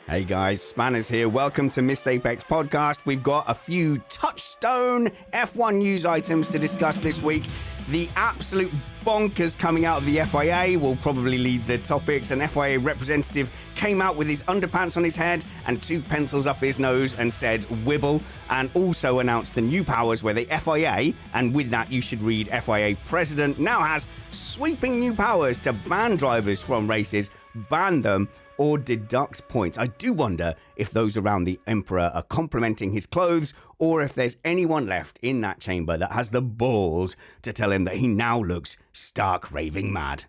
Hey guys, Spanners here. Welcome to Missed Apex Podcast. We've got a few touchstone F1 news items to discuss this week. The absolute bonkers coming out of the FIA will probably lead the topics. An FIA representative came out with his underpants on his head and two pencils up his nose and said "wibble," and also announced the new powers where the FIA, and with that you should read FIA president, now has sweeping new powers to ban drivers from races, ban them, or deduct points. I do wonder if those around the Emperor are complimenting his clothes, or if there's anyone left in that chamber that has the balls to tell him that he now looks stark raving mad.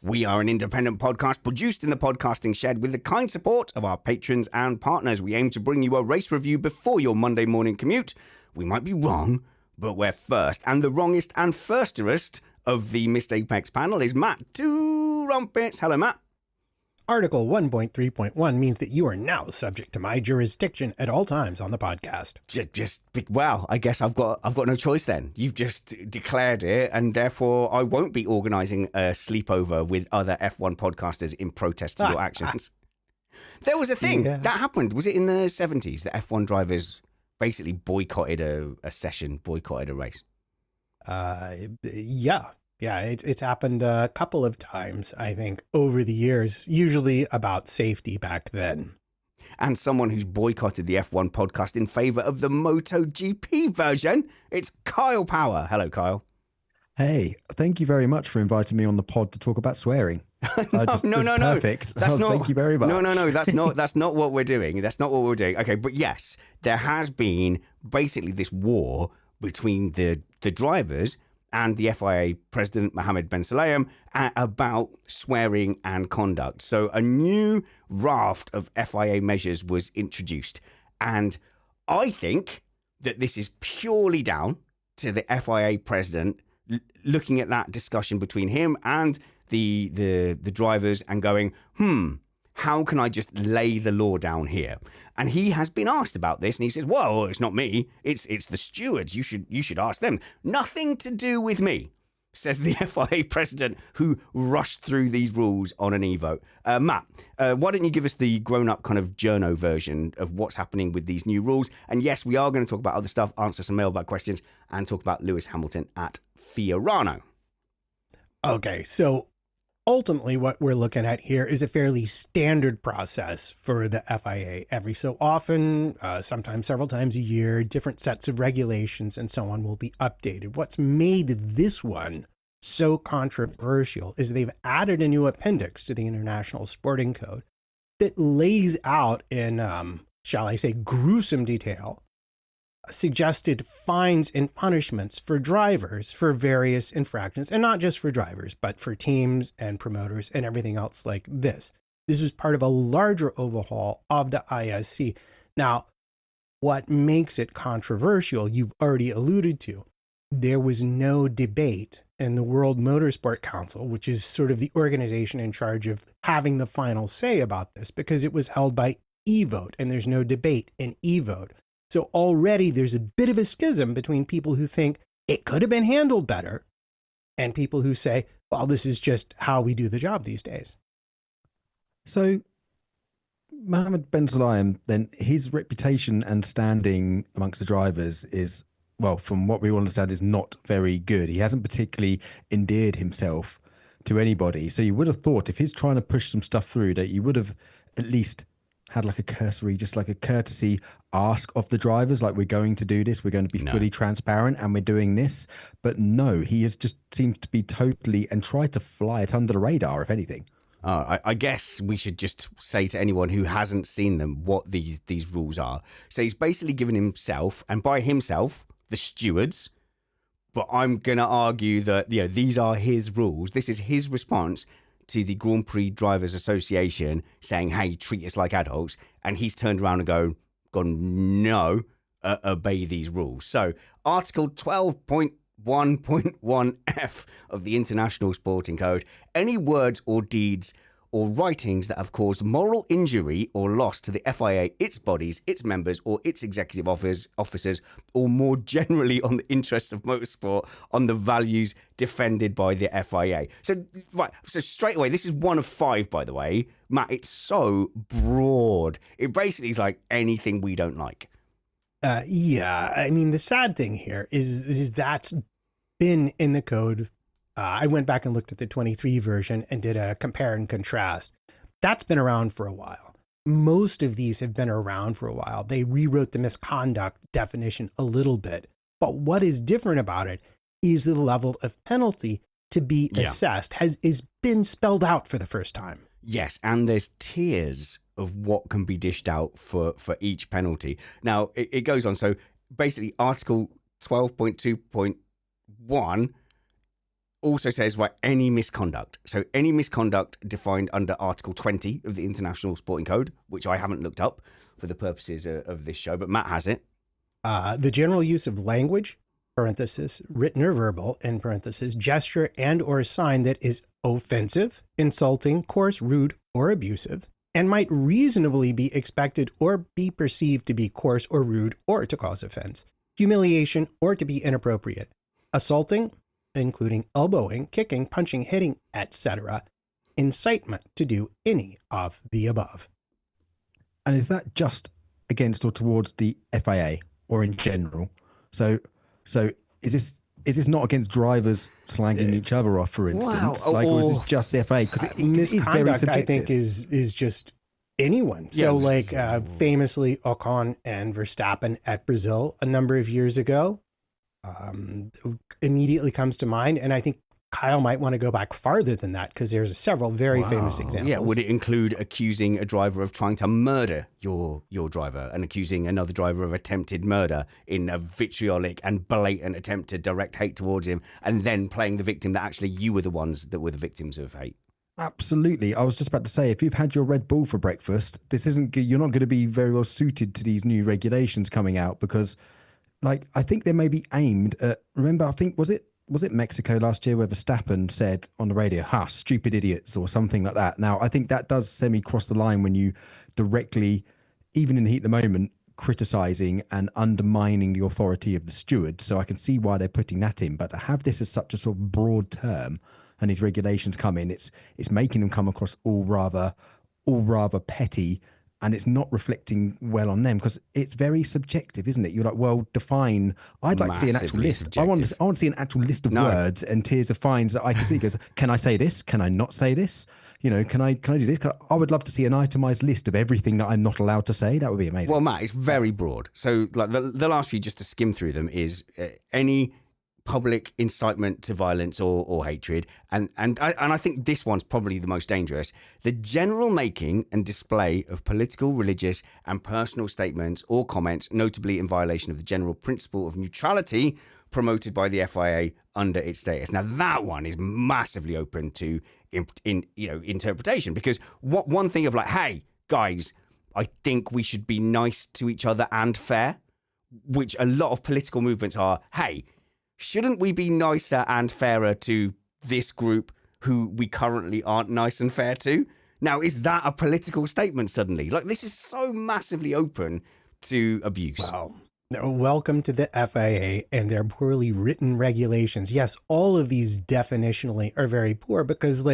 We are an independent podcast produced in the podcasting shed with the kind support of our patrons and partners. We aim to bring you a race review before your Monday morning commute. We might be wrong, but we're first. And the wrongest and firsterest of the Missed Apex panel is Matt Trumpets. Hello, Matt. Article 1.3.1 means that you are now subject to my jurisdiction at all times on the podcast. Well, I guess I've got no choice then. You've just declared it, and therefore I won't be organising a sleepover with other F1 podcasters in protest to your actions. There was a thing that happened. Was it in the 70s that F1 drivers basically boycotted a session, boycotted a race? Yeah, it's happened a couple of times, I think, over the years, usually about safety back then. And someone who's boycotted the F1 podcast in favour of the MotoGP version, it's Kyle Power. Hello, Kyle. Hey, thank you very much for inviting me on the pod to talk about swearing. No. Perfect. That's not, thank you very much. No. That's not what we're doing. That's not what we're doing. Okay, but yes, there has been basically this war between the drivers and the FIA president, Mohammed Ben Sulayem, about swearing and conduct. So a new raft of FIA measures was introduced. And I think that this is purely down to the FIA president looking at that discussion between him and the drivers and going, how can I just lay the law down here? And he has been asked about this, and he says, well, it's not me, it's the stewards. You should ask them. Nothing to do with me, says the FIA president, who rushed through these rules on an e-vote. Matt, why don't you give us the grown-up kind of journo version of what's happening with these new rules? And yes, we are going to talk about other stuff, answer some mailbag questions, and talk about Lewis Hamilton at Fiorano. Okay, so ultimately what we're looking at here is a fairly standard process for the FIA. Every so often, sometimes several times a year, different sets of regulations and so on will be updated. What's made this one so controversial is they've added a new appendix to the International Sporting Code that lays out in, shall I say, gruesome detail, suggested fines and punishments for drivers for various infractions, and not just for drivers, but for teams and promoters and everything else like this. This was part of a larger overhaul of the ISC. Now, what makes it controversial, you've already alluded to. There was no debate in the World Motorsport Council, which is sort of the organization in charge of having the final say about this, because it was held by e-vote, and there's no debate in e-vote. So already there's a bit of a schism between people who think it could have been handled better and people who say, well, this is just how we do the job these days. So Mohammed Ben Sulayem, then his reputation and standing amongst the drivers is, well, from what we understand, is not very good. He hasn't particularly endeared himself to anybody. So you would have thought if he's trying to push some stuff through that you would have at least had like a cursory, just like a courtesy ask of the drivers, like, we're going to do this, we're going to be fully transparent and we're doing this. But no, he has just seems to be totally, and try to fly it under the radar, if anything. I guess we should just say to anyone who hasn't seen them what these rules are. So he's basically given himself, and by himself, the stewards, but I'm going to argue that these are his rules. This is his response to the Grand Prix Drivers Association saying, hey, treat us like adults. And he's turned around and gone, no, obey these rules. So Article 12.1.1F of the International Sporting Code, any words or deeds or writings that have caused moral injury or loss to the FIA, its bodies, its members, or its executive officers, or more generally on the interests of motorsport, on the values defended by the FIA. So straight away, this is one of 5, by the way. Matt, it's so broad. It basically is like anything we don't like. Yeah, I mean, the sad thing here is that's been in the code. I went back and looked at the 23 version and did a compare and contrast. That's been around for a while. Most of these have been around for a while. They rewrote the misconduct definition a little bit. But what is different about it is the level of penalty to be assessed is been spelled out for the first time. Yes, and there's tiers of what can be dished out for each penalty. Now, it goes on. So basically, Article 12.2.1 also says, any misconduct. So any misconduct defined under Article 20 of the International Sporting Code, which I haven't looked up for the purposes of this show, but Matt has it. The general use of language, parenthesis, written or verbal, in parenthesis, gesture and or sign that is offensive, insulting, coarse, rude, or abusive, and might reasonably be expected or be perceived to be coarse or rude or to cause offense, humiliation, or to be inappropriate, assaulting, including elbowing, kicking, punching, hitting, etc., incitement to do any of the above. And is that just against or towards the FIA or in general? So is this not against drivers slanging each other off, for instance? Or is it just the FIA? Because it is very subjective. I think, is just anyone. Yeah. So famously Ocon and Verstappen at Brazil a number of years ago, immediately comes to mind. And I think Kyle might want to go back farther than that because there's several very famous examples. Yeah, would it include accusing a driver of trying to murder your driver and accusing another driver of attempted murder in a vitriolic and blatant attempt to direct hate towards him, and then playing the victim that actually you were the ones that were the victims of hate? Absolutely. I was just about to say, if you've had your Red Bull for breakfast, you're not going to be very well suited to these new regulations coming out because, I think they may be aimed at. Remember, I think was it Mexico last year where Verstappen said on the radio, "Haas, stupid idiots," or something like that. Now, I think that does semi-cross the line when you directly, even in the heat of the moment, criticising and undermining the authority of the steward. So I can see why they're putting that in. But to have this as such a sort of broad term and these regulations come in, it's making them come across all rather petty. And it's not reflecting well on them because it's very subjective, isn't it? You're like, well, define. I'd like to see an actual list. I want to see an actual list of words and tiers of fines that I can see. Because can I say this? Can I not say this? Can I do this? I would love to see an itemized list of everything that I'm not allowed to say. That would be amazing. Well, Matt, it's very broad. So, the last few, just to skim through them, is any public incitement to violence or hatred, and I think this one's probably the most dangerous: the general making and display of political, religious, and personal statements or comments, notably in violation of the general principle of neutrality promoted by the FIA under its status. Now, that one is massively open to interpretation, because one thing of hey guys, I think we should be nice to each other and fair, which a lot of political movements are. Hey, shouldn't we be nicer and fairer to this group who we currently aren't nice and fair to? Now, is that a political statement suddenly? This is so massively open to abuse. Well, welcome to the FIA and their poorly written regulations. Yes, all of these definitionally are very poor because,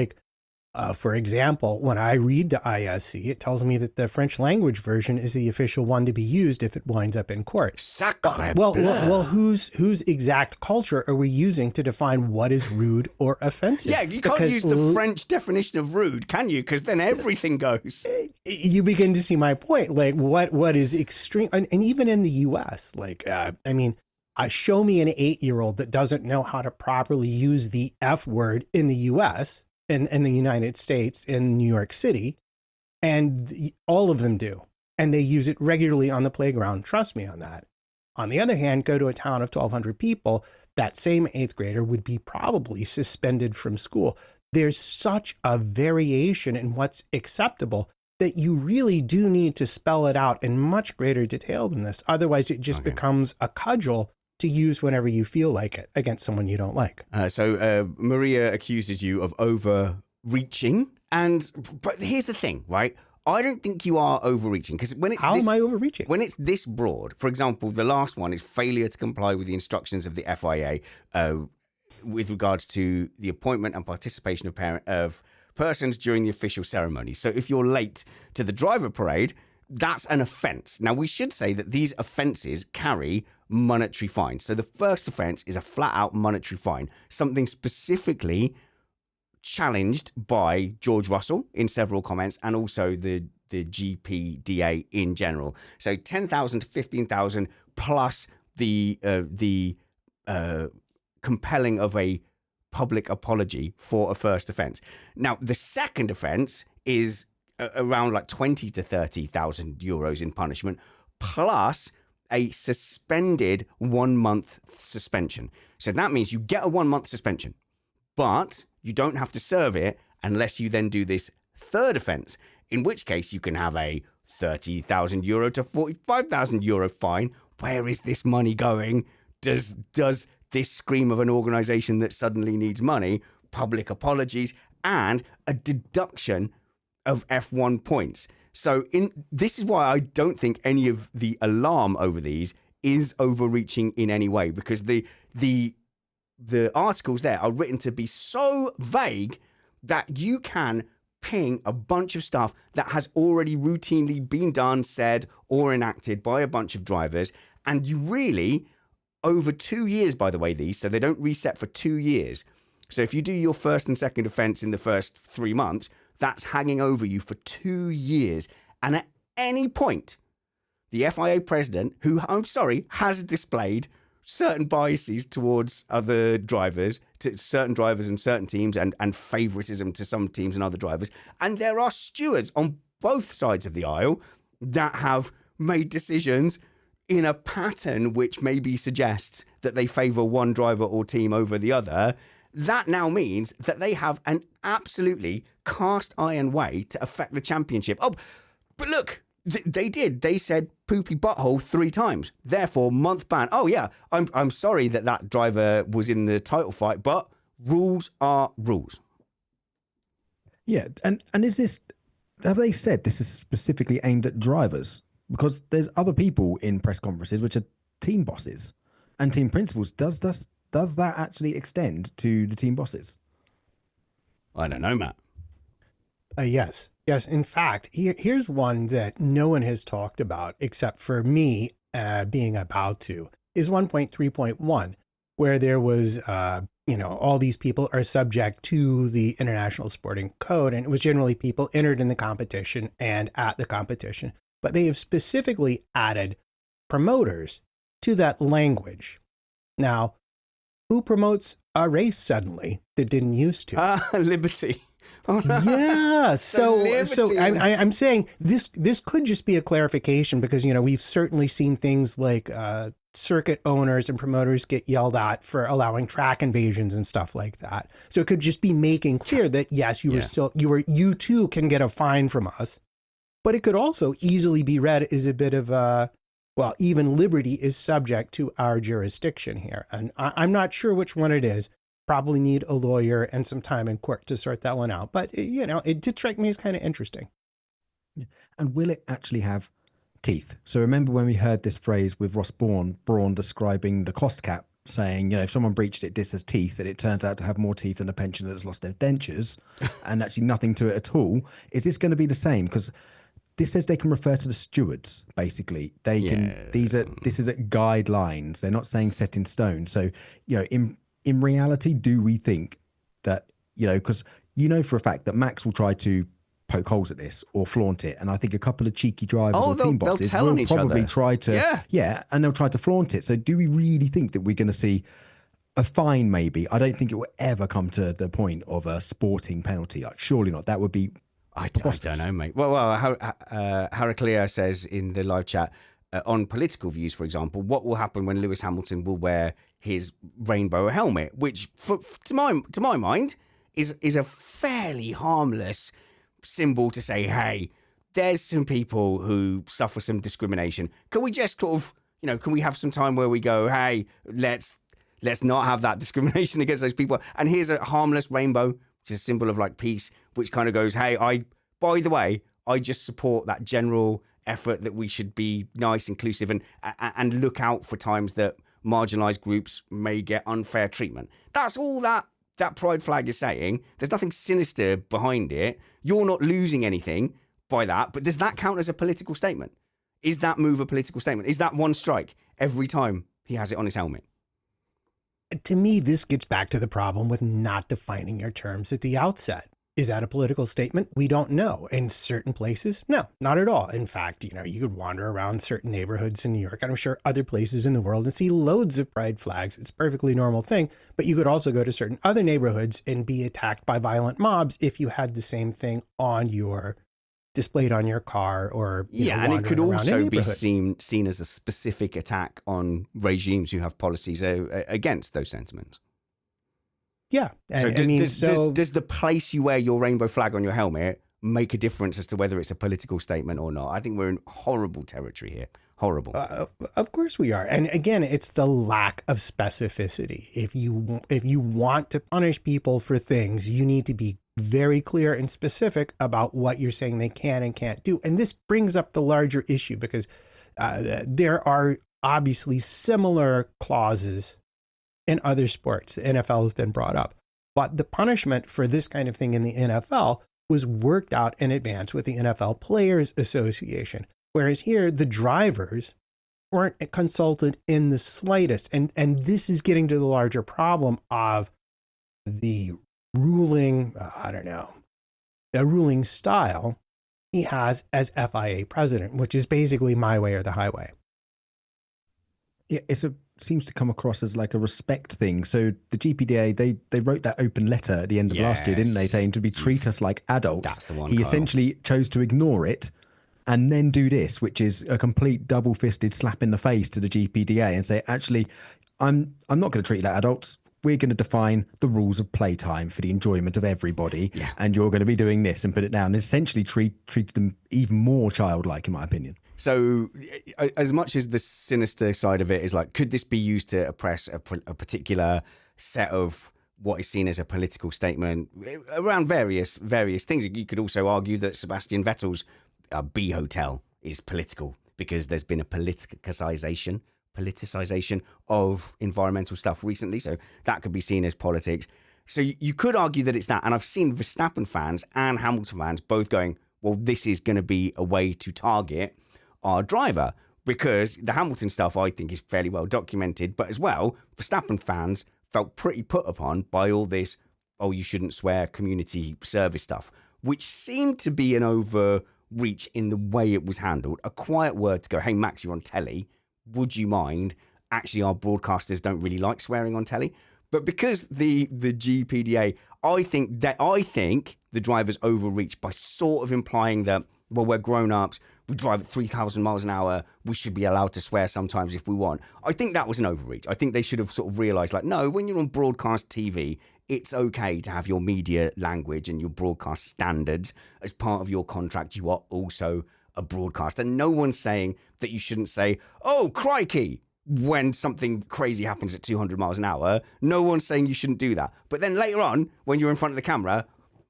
for example, when I read the ISC, it tells me that the French language version is the official one to be used if it winds up in court. Sacre Well, whose exact culture are we using to define what is rude or offensive? Yeah, you can't use the French definition of rude, can you? Because then everything goes. You begin to see my point. What is extreme, and even in the U.S., show me an 8-year-old that doesn't know how to properly use the F word in the U.S., in the United States, in New York City, and all of them do. And they use it regularly on the playground. Trust me on that. On the other hand, go to a town of 1,200 people, that same 8th grader would be probably suspended from school. There's such a variation in what's acceptable that you really do need to spell it out in much greater detail than this. Otherwise, it just becomes a cudgel to use whenever you feel like it against someone you don't like. So Maria accuses you of over overreaching. But here's the thing, right? I don't think you are overreaching, because when it's How am I overreaching? When it's this broad, for example, the last one is failure to comply with the instructions of the FIA with regards to the appointment and participation of persons during the official ceremony. So if you're late to the driver parade, that's an offence. Now, we should say that these offences carry monetary fines. So the first offence is a flat-out monetary fine, something specifically challenged by George Russell in several comments, and also the GPDA in general. So 10,000 to 15,000 plus the compelling of a public apology for a first offence. Now, the second offence is around like 20 to 30,000 euros in punishment, plus a suspended 1 month suspension. So that means you get a 1 month suspension, but you don't have to serve it unless you then do this third offence, in which case you can have a 30,000 euro to 45,000 euro fine. Where is this money going? Does this scream of an organisation that suddenly needs money, public apologies, and a deduction of F1 points? So this is why I don't think any of the alarm over these is overreaching in any way, because the articles there are written to be so vague that you can ping a bunch of stuff that has already routinely been done, said, or enacted by a bunch of drivers. And you really, over 2 years, by the way, these, so they don't reset for 2 years. So if you do your first and second offence in the first 3 months, that's hanging over you for 2 years. And at any point, the FIA president, who, I'm sorry, has displayed certain biases towards other drivers, to certain drivers and certain teams, and favoritism to some teams and other drivers. And there are stewards on both sides of the aisle that have made decisions in a pattern which maybe suggests that they favour one driver or team over the other. That now means that they have an absolutely cast iron way to affect the championship. Oh, but look, they did. They said poopy butthole 3 times. Therefore, month ban. Oh, yeah, I'm sorry that driver was in the title fight, but rules are rules. Yeah, and is this, have they said this is specifically aimed at drivers? Because there's other people in press conferences which are team bosses and team principals. Does that actually extend to the team bosses? I don't know, Matt. Yes. Yes. In fact, here's one that no one has talked about except for me being about to, is 1.3.1, where there was, all these people are subject to the International Sporting Code. And it was generally people entered in the competition and at the competition. But they have specifically added promoters to that language. Now, who promotes a race suddenly that didn't used to? Liberty. Oh, no. Yeah. So I'm saying this could just be a clarification, because, we've certainly seen things like circuit owners and promoters get yelled at for allowing track invasions and stuff like that. So it could just be making clear that, yes, you too can get a fine from us. But it could also easily be read as a bit of even liberty is subject to our jurisdiction here. And I'm not sure which one it is. Probably need a lawyer and some time in court to sort that one out. But, it did strike me as kind of interesting. And will it actually have teeth? So remember when we heard this phrase with Ross Brawn describing the cost cap, saying, if someone breached it, this has teeth, and it turns out to have more teeth than a pensioner that's lost their dentures and actually nothing to it at all. Is this going to be the same? Because this says they can refer to the stewards, basically. They can, this is guidelines. They're not saying set in stone. So, in reality, do we think that, because for a fact that Max will try to poke holes at this or flaunt it. And I think a couple of cheeky drivers or team bosses will probably try to, and they'll try to flaunt it. So do we really think that we're going to see a fine maybe? I don't think it will ever come to the point of a sporting penalty. Like, surely not. That would be I don't know, mate. Well, Heraclea says in the live chat, on political views, for example, what will happen when Lewis Hamilton will wear his rainbow helmet, which, to my mind, is a fairly harmless symbol to say, hey, there's some people who suffer some discrimination. Can we just sort of, can we have some time where we go, hey, let's not have that discrimination against those people? And here's a harmless rainbow which is a symbol of like peace, which kind of goes, hey, by the way, I just support that general effort that we should be nice, inclusive, and look out for times that marginalized groups may get unfair treatment. That's all that pride flag is saying. There's nothing sinister behind it. You're not losing anything by that, but does that count as a political statement? Is that move a political statement? Is that one strike every time he has it on his helmet? To me, this gets back to the problem with not defining your terms at the outset. Is that a political statement? We don't know. In certain places, no, not at all. In fact, you could wander around certain neighborhoods in New York, and I'm sure other places in the world, and see loads of pride flags. It's a perfectly normal thing. But you could also go to certain other neighborhoods and be attacked by violent mobs if you had the same thing displayed on your car, or and it could also be seen as a specific attack on regimes who have policies against those sentiments. Yeah. So does the place you wear your rainbow flag on your helmet make a difference as to whether it's a political statement or not? I think we're in horrible territory here. Horrible. Of course we are. And again, it's the lack of specificity. If you want to punish people for things, you need to be very clear and specific about what you're saying they can and can't do. And this brings up the larger issue, because there are obviously similar clauses in other sports. The NFL has been brought up, but the punishment for this kind of thing in the NFL was worked out in advance with the NFL Players Association. Whereas here, the drivers weren't consulted in the slightest. And this is getting to the larger problem of the ruling, the ruling style he has as FIA president, which is basically my way or the highway. Yeah, seems to come across as like a respect thing. So the GPDA, they wrote that open letter at the end of last year, didn't they, saying to treat us like adults. That's the one. He essentially chose to ignore it and then do this, which is a complete double-fisted slap in the face to the GPDA, and say, actually, I'm not going to treat you like adults. We're going to define the rules of playtime for the enjoyment of everybody, and you're going to be doing this, and put it down. And essentially treats them even more childlike, in my opinion. So as much as the sinister side of it is like, could this be used to oppress a particular set of what is seen as a political statement around various things? You could also argue that Sebastian Vettel's B hotel is political because there's been a politicization of environmental stuff recently. So that could be seen as politics. So you could argue that it's that. And I've seen Verstappen fans and Hamilton fans both going, well, this is going to be a way to target our driver, because the Hamilton stuff I think is fairly well documented, but as well, Verstappen fans felt pretty put upon by all this, oh, you shouldn't swear, community service stuff, which seemed to be an overreach in the way it was handled. A quiet word to go, hey, Max, you're on telly. Would you mind? Actually, our broadcasters don't really like swearing on telly. But because the GPDA, I think the drivers overreached by sort of implying that, well, we're grown-ups, we drive at 3,000 miles an hour, we should be allowed to swear sometimes if we want. I think that was an overreach. I think they should have sort of realised, like, no, when you're on broadcast TV, it's okay to have your media language and your broadcast standards as part of your contract. You are also a broadcaster. No one's saying that you shouldn't say, oh, crikey, when something crazy happens at 200 miles an hour. No one's saying you shouldn't do that. But then later on, when you're in front of the camera,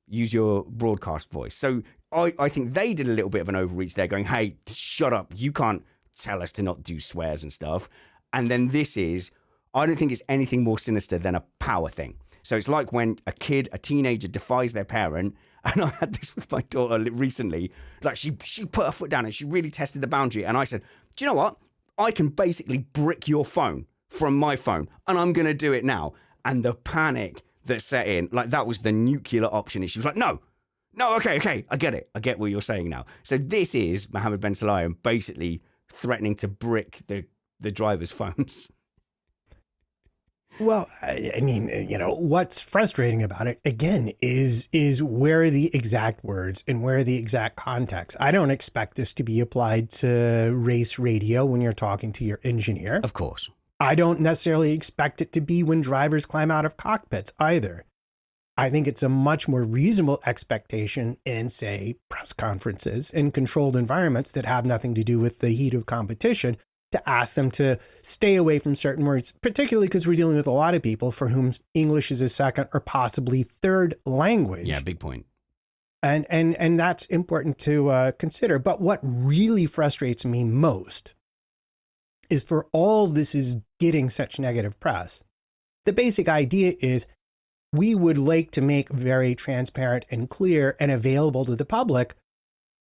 use your broadcast voice. So I think they did a little bit of an overreach there, going, hey, shut up. You can't tell us to not do swears and stuff. And then I don't think it's anything more sinister than a power thing. So it's like when a teenager defies their parent. And I had this with my daughter recently. Like she put her foot down and she really tested the boundary. And I said, do you know what? I can basically brick your phone from my phone, and I'm going to do it now. And the panic that set in, like that was the nuclear option. And she was like, no, okay, I get it. I get what you're saying now. So this is Mohammed Ben Sulayem basically threatening to brick the drivers' phones. Well, I mean, what's frustrating about it, again, is where are the exact words and where are the exact context. I don't expect this to be applied to race radio when you're talking to your engineer. Of course. I don't necessarily expect it to be when drivers climb out of cockpits either. I think it's a much more reasonable expectation in, say, press conferences in controlled environments that have nothing to do with the heat of competition, to ask them to stay away from certain words, particularly because we're dealing with a lot of people for whom English is a second or possibly third language. Yeah, big point. And that's important to consider. But what really frustrates me most is for all this is getting such negative press. The basic idea is we would like to make very transparent and clear and available to the public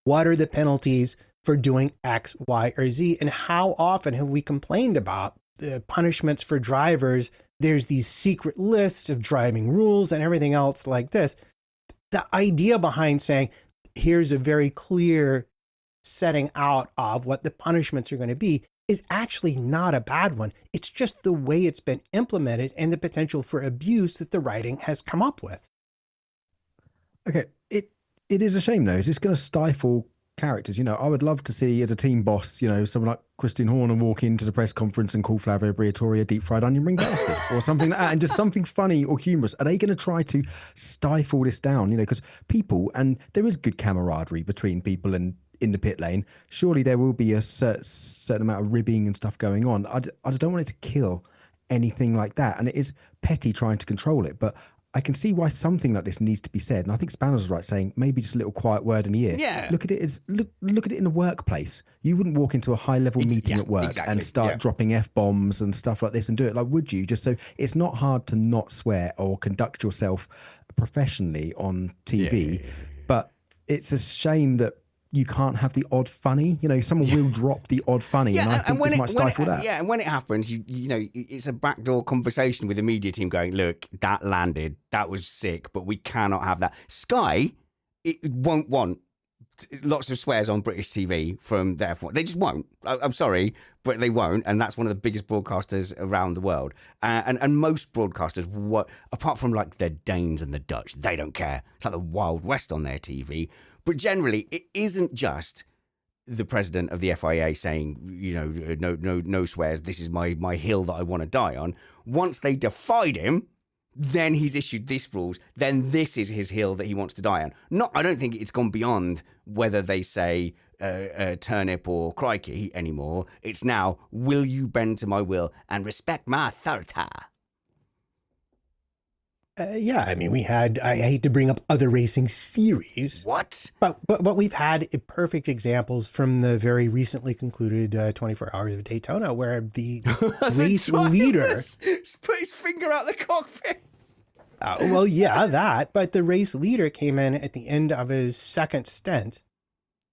what are the penalties for doing X, Y, or Z, and how often have we complained about the punishments for drivers? There's these secret lists of driving rules and everything else like this. The idea behind saying, here's a very clear setting out of what the punishments are going to be is actually not a bad one. It's just the way it's been implemented and the potential for abuse that the writing has come up with. Okay, it is a shame though. Is this going to stifle characters? I would love to see as a team boss, someone like Christian Horner walk into the press conference and call Flavio Briatore a deep fried onion ring bastard or something like that, and just something funny or humorous. Are they going to try to stifle this down? Because people, and there is good camaraderie between people and in the pit lane, surely there will be a certain amount of ribbing and stuff going on. I just don't want it to kill anything like that. And it is petty trying to control it, but I can see why something like this needs to be said. And I think Spanners was right saying maybe just a little quiet word in the ear. Yeah. Look at it as look at it in the workplace. You wouldn't walk into a high level meeting at work and start dropping F-bombs and stuff like this and do it. Like, would you? Just so it's not hard to not swear or conduct yourself professionally on TV. But it's a shame that you can't have the odd funny. Someone will drop the odd funny, and I think this might stifle that. Yeah, and when it happens, it's a backdoor conversation with the media team going, look, that landed, that was sick, but we cannot have that. Sky, it won't want lots of swears on British TV from the F1. They just won't. I'm sorry, but they won't, and that's one of the biggest broadcasters around the world. And most broadcasters, apart from like the Danes and the Dutch, they don't care. It's like the Wild West on their TV. But generally, it isn't just the president of the FIA saying, no swears. This is my hill that I want to die on. Once they defied him, then he's issued this rules. Then this is his hill that he wants to die on. I don't think it's gone beyond whether they say turnip or crikey anymore. It's now, will you bend to my will and respect my authority? I hate to bring up other racing series. What? But we've had perfect examples from the very recently concluded 24 Hours of Daytona where the race leader put his finger out the cockpit. But the race leader came in at the end of his second stint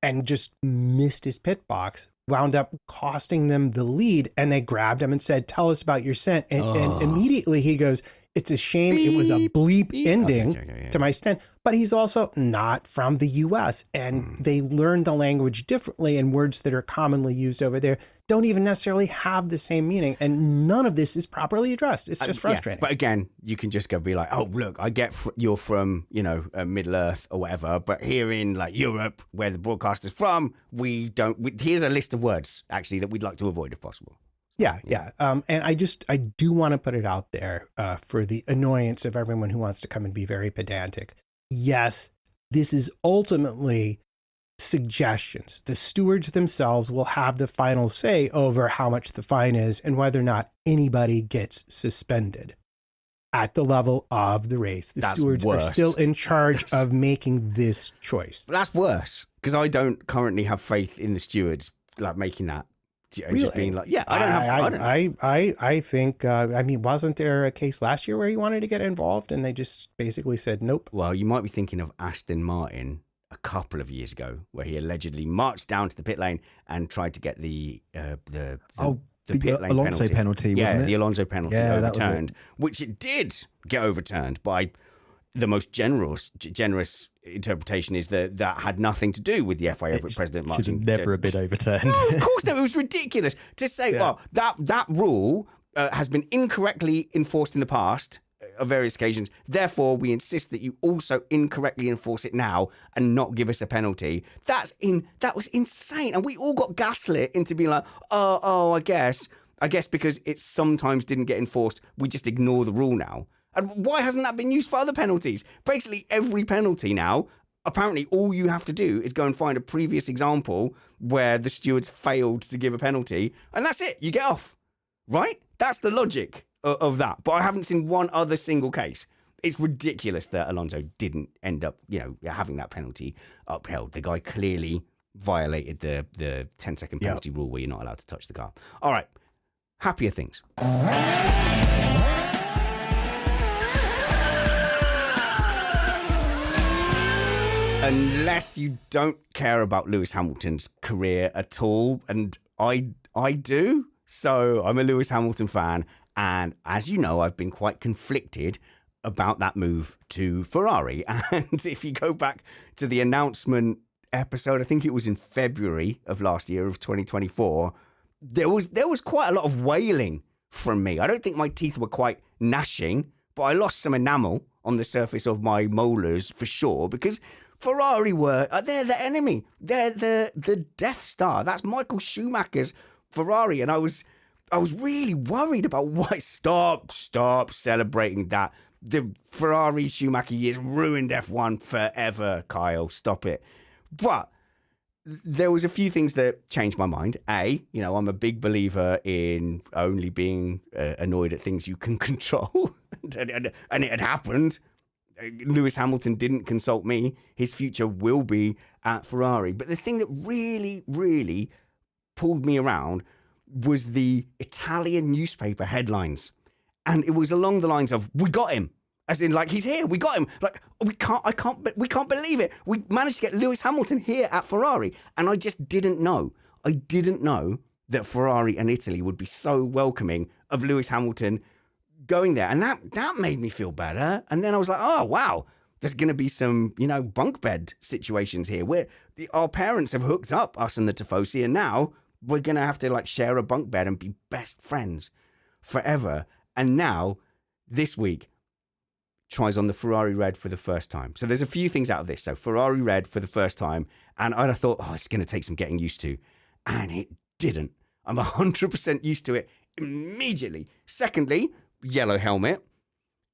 and just missed his pit box, wound up costing them the lead, and they grabbed him and said, tell us about your stint. And immediately he goes, it's a shame it was a bleep ending to my stint, but he's also not from the US and they learn the language differently, and words that are commonly used over there don't even necessarily have the same meaning, and none of this is properly addressed. It's just frustrating. But again, you can just go be like, oh, look, I get you're from, Middle Earth or whatever, but here in like Europe, where the broadcaster's from, here's a list of words actually that we'd like to avoid if possible. Yeah. And I do want to put it out there for the annoyance of everyone who wants to come and be very pedantic. Yes, this is ultimately suggestions. The stewards themselves will have the final say over how much the fine is and whether or not anybody gets suspended at the level of the race. The stewards are still in charge of making this choice. But that's worse, because I don't currently have faith in the stewards like making that. And just being like, I think, wasn't there a case last year where he wanted to get involved and they just basically said nope? Well, you might be thinking of Aston Martin a couple of years ago, where he allegedly marched down to the pit lane and tried to get the pit lane Alonso penalty, wasn't it? The Alonso penalty overturned, which it did get overturned by the most generous interpretation is that had nothing to do with the FIA president marching. Should have never been overturned. No, of course not. It was ridiculous to say, well, that rule has been incorrectly enforced in the past on various occasions. Therefore, we insist that you also incorrectly enforce it now and not give us a penalty. That was insane. And we all got gaslit into being like, I guess because it sometimes didn't get enforced, we just ignore the rule now. And why hasn't that been used for other penalties? Basically, every penalty now apparently all you have to do is go and find a previous example where the stewards failed to give a penalty, and that's it. You get off, right? That's the logic of that. But I haven't seen one other single case. It's ridiculous that Alonso didn't end up, having that penalty upheld. The guy clearly violated the 10-second penalty rule where you're not allowed to touch the car. All right, happier things. Unless you don't care about Lewis Hamilton's career at all, and I do. So I'm a Lewis Hamilton fan, and as you know, I've been quite conflicted about that move to Ferrari. And if you go back to the announcement episode, I think it was in February of last year, of 2024, there was quite a lot of wailing from me. I don't think my teeth were quite gnashing, but I lost some enamel on the surface of my molars for sure, because Ferrari they're the enemy. They're the Death Star. That's Michael Schumacher's Ferrari. And I was really worried about why. Stop celebrating that. The Ferrari Schumacher years ruined F1 forever, Kyle. Stop it. But there was a few things that changed my mind. I'm a big believer in only being annoyed at things you can control. and it had happened. Lewis Hamilton didn't consult me. His future will be at Ferrari. But the thing that really, really pulled me around was the Italian newspaper headlines. And it was along the lines of, we got him. As in, like, he's here, we got him. Like, we can't believe it. We managed to get Lewis Hamilton here at Ferrari. And I just didn't know. I didn't know that Ferrari and Italy would be so welcoming of Lewis Hamilton going there. And that made me feel better. And then I was like, oh, wow, there's going to be some, bunk bed situations here where our parents have hooked up, us and the Tifosi, and now we're going to have to, like, share a bunk bed and be best friends forever. And now, this week, tries on the Ferrari Red for the first time. So there's a few things out of this. So Ferrari Red for the first time. And I thought, it's going to take some getting used to. And it didn't. I'm 100% used to it immediately. Secondly, yellow helmet.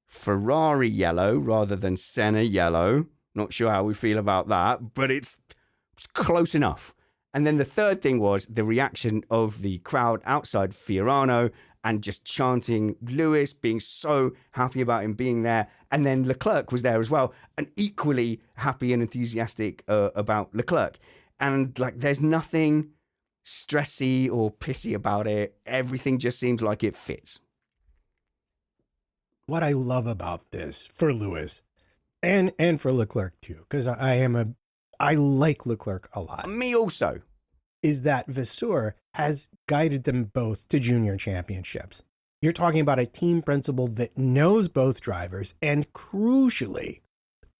Ferrari yellow rather than Senna yellow. Not sure how we feel about that, but it's close enough. And then the third thing was the reaction of the crowd outside Fiorano and just chanting Lewis, being so happy about him being there. And then Leclerc was there as well, and equally happy and enthusiastic about Leclerc. And, like, there's nothing stressy or pissy about it. Everything just seems like it fits. What I love about this for Lewis and for Leclerc too, because I like Leclerc a lot. Me also. Is that Vasseur has guided them both to junior championships. You're talking about a team principal that knows both drivers, and crucially,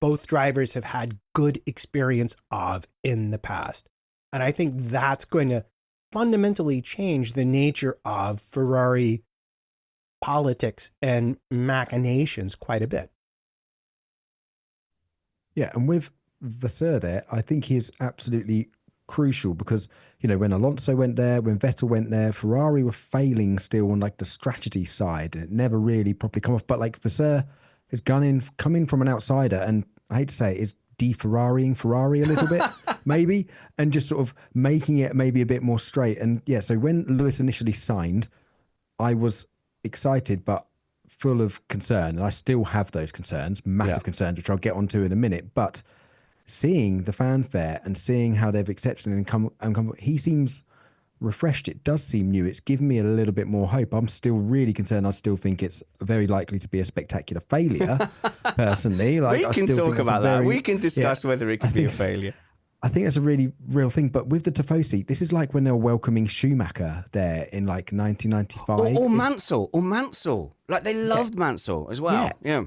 both drivers have had good experience of in the past. And I think that's going to fundamentally change the nature of Ferrari politics and machinations quite a bit. Yeah, and with Vasseur there, I think he is absolutely crucial because, when Alonso went there, when Vettel went there, Ferrari were failing still on, like, the strategy side, and it never really properly come off. But, like, Vasseur is coming from an outsider, and I hate to say it, is de-Ferrarying Ferrari a little bit, maybe, and just sort of making it maybe a bit more straight. And yeah, so when Lewis initially signed, I was excited, but full of concern. And I still have those concerns, massive concerns, which I'll get onto in a minute. But seeing the fanfare and seeing how they've accepted it and come, he seems refreshed. It does seem new. It's given me a little bit more hope. I'm still really concerned. I still think it's very likely to be a spectacular failure, personally. Like, we can talk about that. We can discuss whether it could be a failure. I think that's a really real thing. But with the Tifosi, this is like when they were welcoming Schumacher there in, like, 1995. Or Mansell. Like, they loved Mansell as well. Yeah.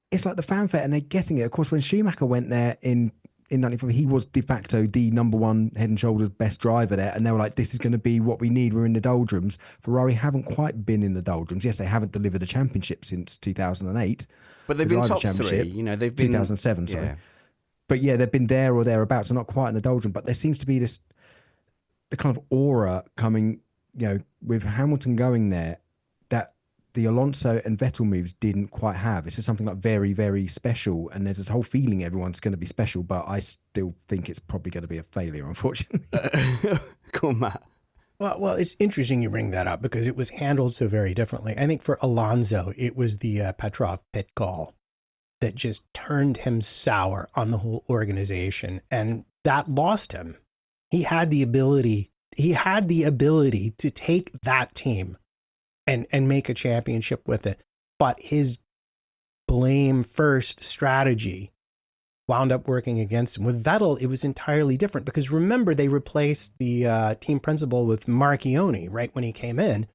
It's like the fanfare, and they're getting it. Of course, when Schumacher went there in 95, he was de facto the number one head and shoulders best driver there. And they were like, this is going to be what we need. We're in the doldrums. Ferrari haven't quite been in the doldrums. Yes, they haven't delivered a championship since 2008. But they've been top three. They've been 2007, sorry. But yeah, they've been there or thereabouts, so not quite in the doldrums. But there seems to be the kind of aura coming, with Hamilton going there, that the Alonso and Vettel moves didn't quite have. This is something like very, very special, and there's this whole feeling everyone's going to be special, but I still think it's probably going to be a failure, unfortunately. Cool, Matt. Well, it's interesting you bring that up because it was handled so very differently. I think for Alonso, it was the Petrov pit call that just turned him sour on the whole organization, and that lost him. He had the ability to take that team and make a championship with it, but his blame first strategy wound up working against him. With Vettel, it was entirely different because remember, they replaced the team principal with Marchione right when he came in.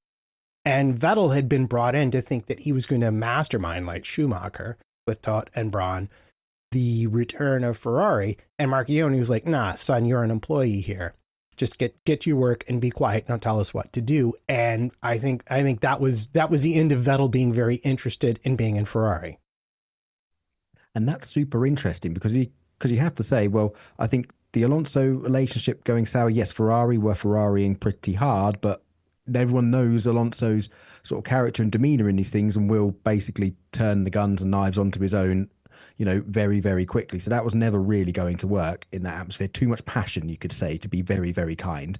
And Vettel had been brought in to think that he was going to mastermind like Schumacher with Todt and Braun, the return of Ferrari. And Marchione was like, nah, son, you're an employee here. Just get your work and be quiet. Don't tell us what to do. And I think that was the end of Vettel being very interested in being in Ferrari. And that's super interesting because you have to say, well, I think the Alonso relationship going sour, yes, Ferrari were Ferrarying pretty hard, but everyone knows Alonso's sort of character and demeanor in these things and will basically turn the guns and knives onto his own, very, very quickly. So that was never really going to work in that atmosphere. Too much passion, you could say, to be very, very kind.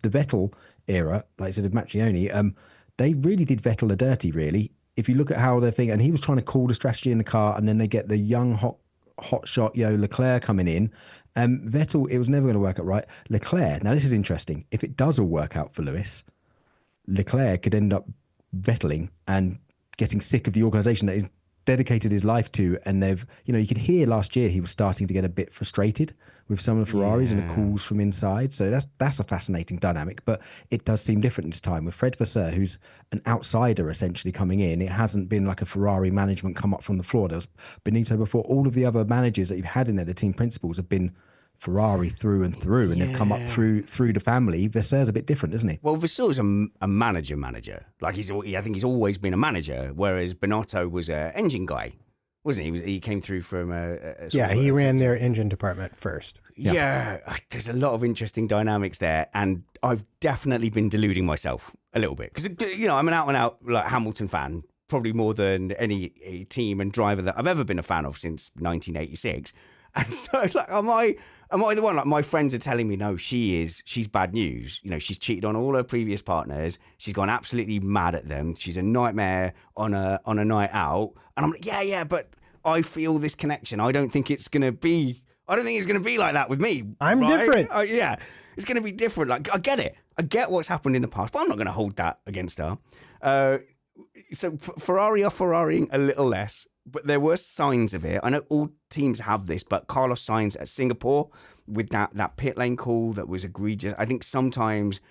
The Vettel era, like I said, of Macchione, they really did Vettel a dirty, really. If you look at how they're thinking, and he was trying to call the strategy in the car, and then they get the young hot shot, Leclerc coming in. Vettel, it was never going to work out right. Leclerc, now this is interesting. If it does all work out for Lewis, Leclerc could end up Vetteling and getting sick of the organisation that he's dedicated his life to. And they've, you could hear last year he was starting to get a bit frustrated with some of the Ferraris and the calls from inside. So that's a fascinating dynamic. But it does seem different this time with Fred Vasseur, who's an outsider essentially coming in. It hasn't been like a Ferrari management come up from the floor. There was Benito before. All of the other managers that you've had in there, the team principals, have been Ferrari through and through, and they've come up through the family. Vasseur's a bit different, isn't he? Well, Vasseur's a manager. Like I think he's always been a manager, whereas Benotto was an engine guy, wasn't he? He came through from he ran their engine department first. Yeah, there's a lot of interesting dynamics there, and I've definitely been deluding myself a little bit because I'm an out and out like Hamilton fan, probably more than any team and driver that I've ever been a fan of since 1986. And so, like, am I the one? Like, my friends are telling me, no, she's bad news. She's cheated on all her previous partners. She's gone absolutely mad at them. She's a nightmare on a night out. And I'm like, yeah, but I feel this connection. I don't think it's gonna be like that with me. I'm different. Yeah, it's gonna be different. Like, I get it. I get what's happened in the past, but I'm not gonna hold that against her. So Ferrari are Ferrarying a little less. But there were signs of it. I know all teams have this, but Carlos Sainz at Singapore with that pit lane call that was egregious. I think sometimes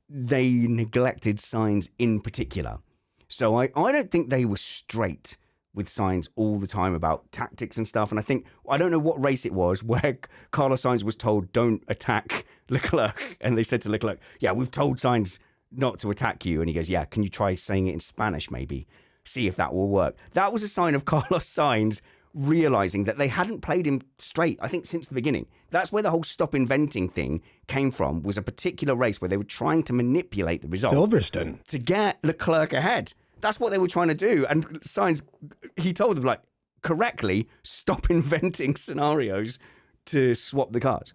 they neglected Sainz in particular. So I don't think they were straight with Sainz all the time about tactics and stuff. And I don't know what race it was where Carlos Sainz was told, don't attack Leclerc. And they said to Leclerc, yeah, we've told Sainz not to attack you. And he goes, yeah, can you try saying it in Spanish maybe? See if that will work. That was a sign of Carlos Sainz realizing that they hadn't played him straight, I think, since the beginning. That's where the whole stop inventing thing came from, was a particular race where they were trying to manipulate the result. Silverstone. To get Leclerc ahead. That's what they were trying to do. And Sainz, he told them, like, correctly, stop inventing scenarios to swap the cars.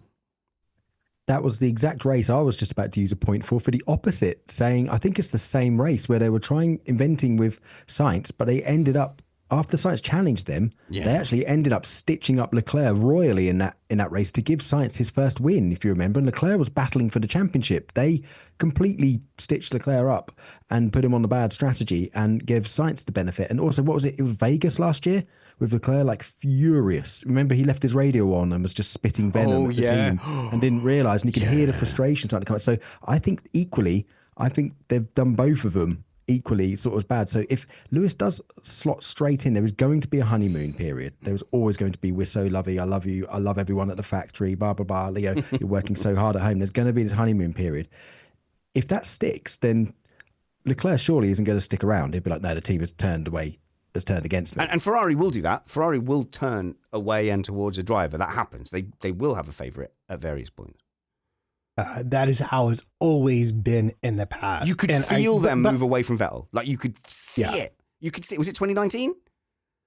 That was the exact race I was just about to use a point for the opposite, saying I think it's the same race where they were inventing with Sainz, but they ended up, after Sainz challenged them, they actually ended up stitching up Leclerc royally in that race to give Sainz his first win, if you remember. And Leclerc was battling for the championship. They completely stitched Leclerc up and put him on the bad strategy and gave Sainz the benefit. And also, what was it? It was Vegas last year with Leclerc, like furious. Remember, he left his radio on and was just spitting venom at the team and didn't realise, and you could hear the frustration starting to come out. So I think they've done both of them equally sort of as bad. So if Lewis does slot straight in, there is going to be a honeymoon period. There was always going to be, we're so lovey, I love you, I love everyone at the factory, blah, blah, blah, Leo, you're working so hard at home. There's going to be this honeymoon period. If that sticks, then Leclerc surely isn't going to stick around. He'll be like, no, the team has turned against me. And Ferrari will do that. Ferrari will turn away and towards a driver. That happens. They will have a favourite at various points. That is how it's always been in the past. You could feel them move away from Vettel. Like you could see it. You could see. Was it 2019?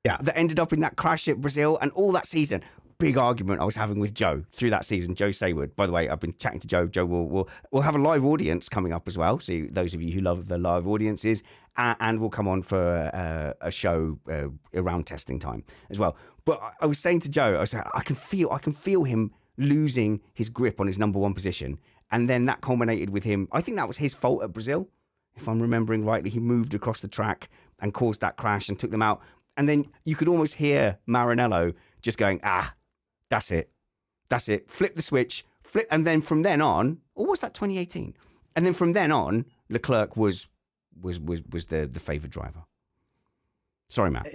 Yeah. That ended up in that crash at Brazil and all that season. Big argument I was having with Joe through that season. Joe Sayward. By the way, I've been chatting to Joe. Joe will have a live audience coming up as well. So those of you who love the live audiences, and we'll come on for a show around testing time as well. But I was saying to Joe, I was like, I can feel him losing his grip on his number one position. And then that culminated with him. I think that was his fault at Brazil. If I'm remembering rightly, he moved across the track and caused that crash and took them out. And then you could almost hear Maranello just going, that's it. Flip the switch, and then from then on, or was that 2018? And then from then on, Leclerc was the favoured driver. Sorry, Matt.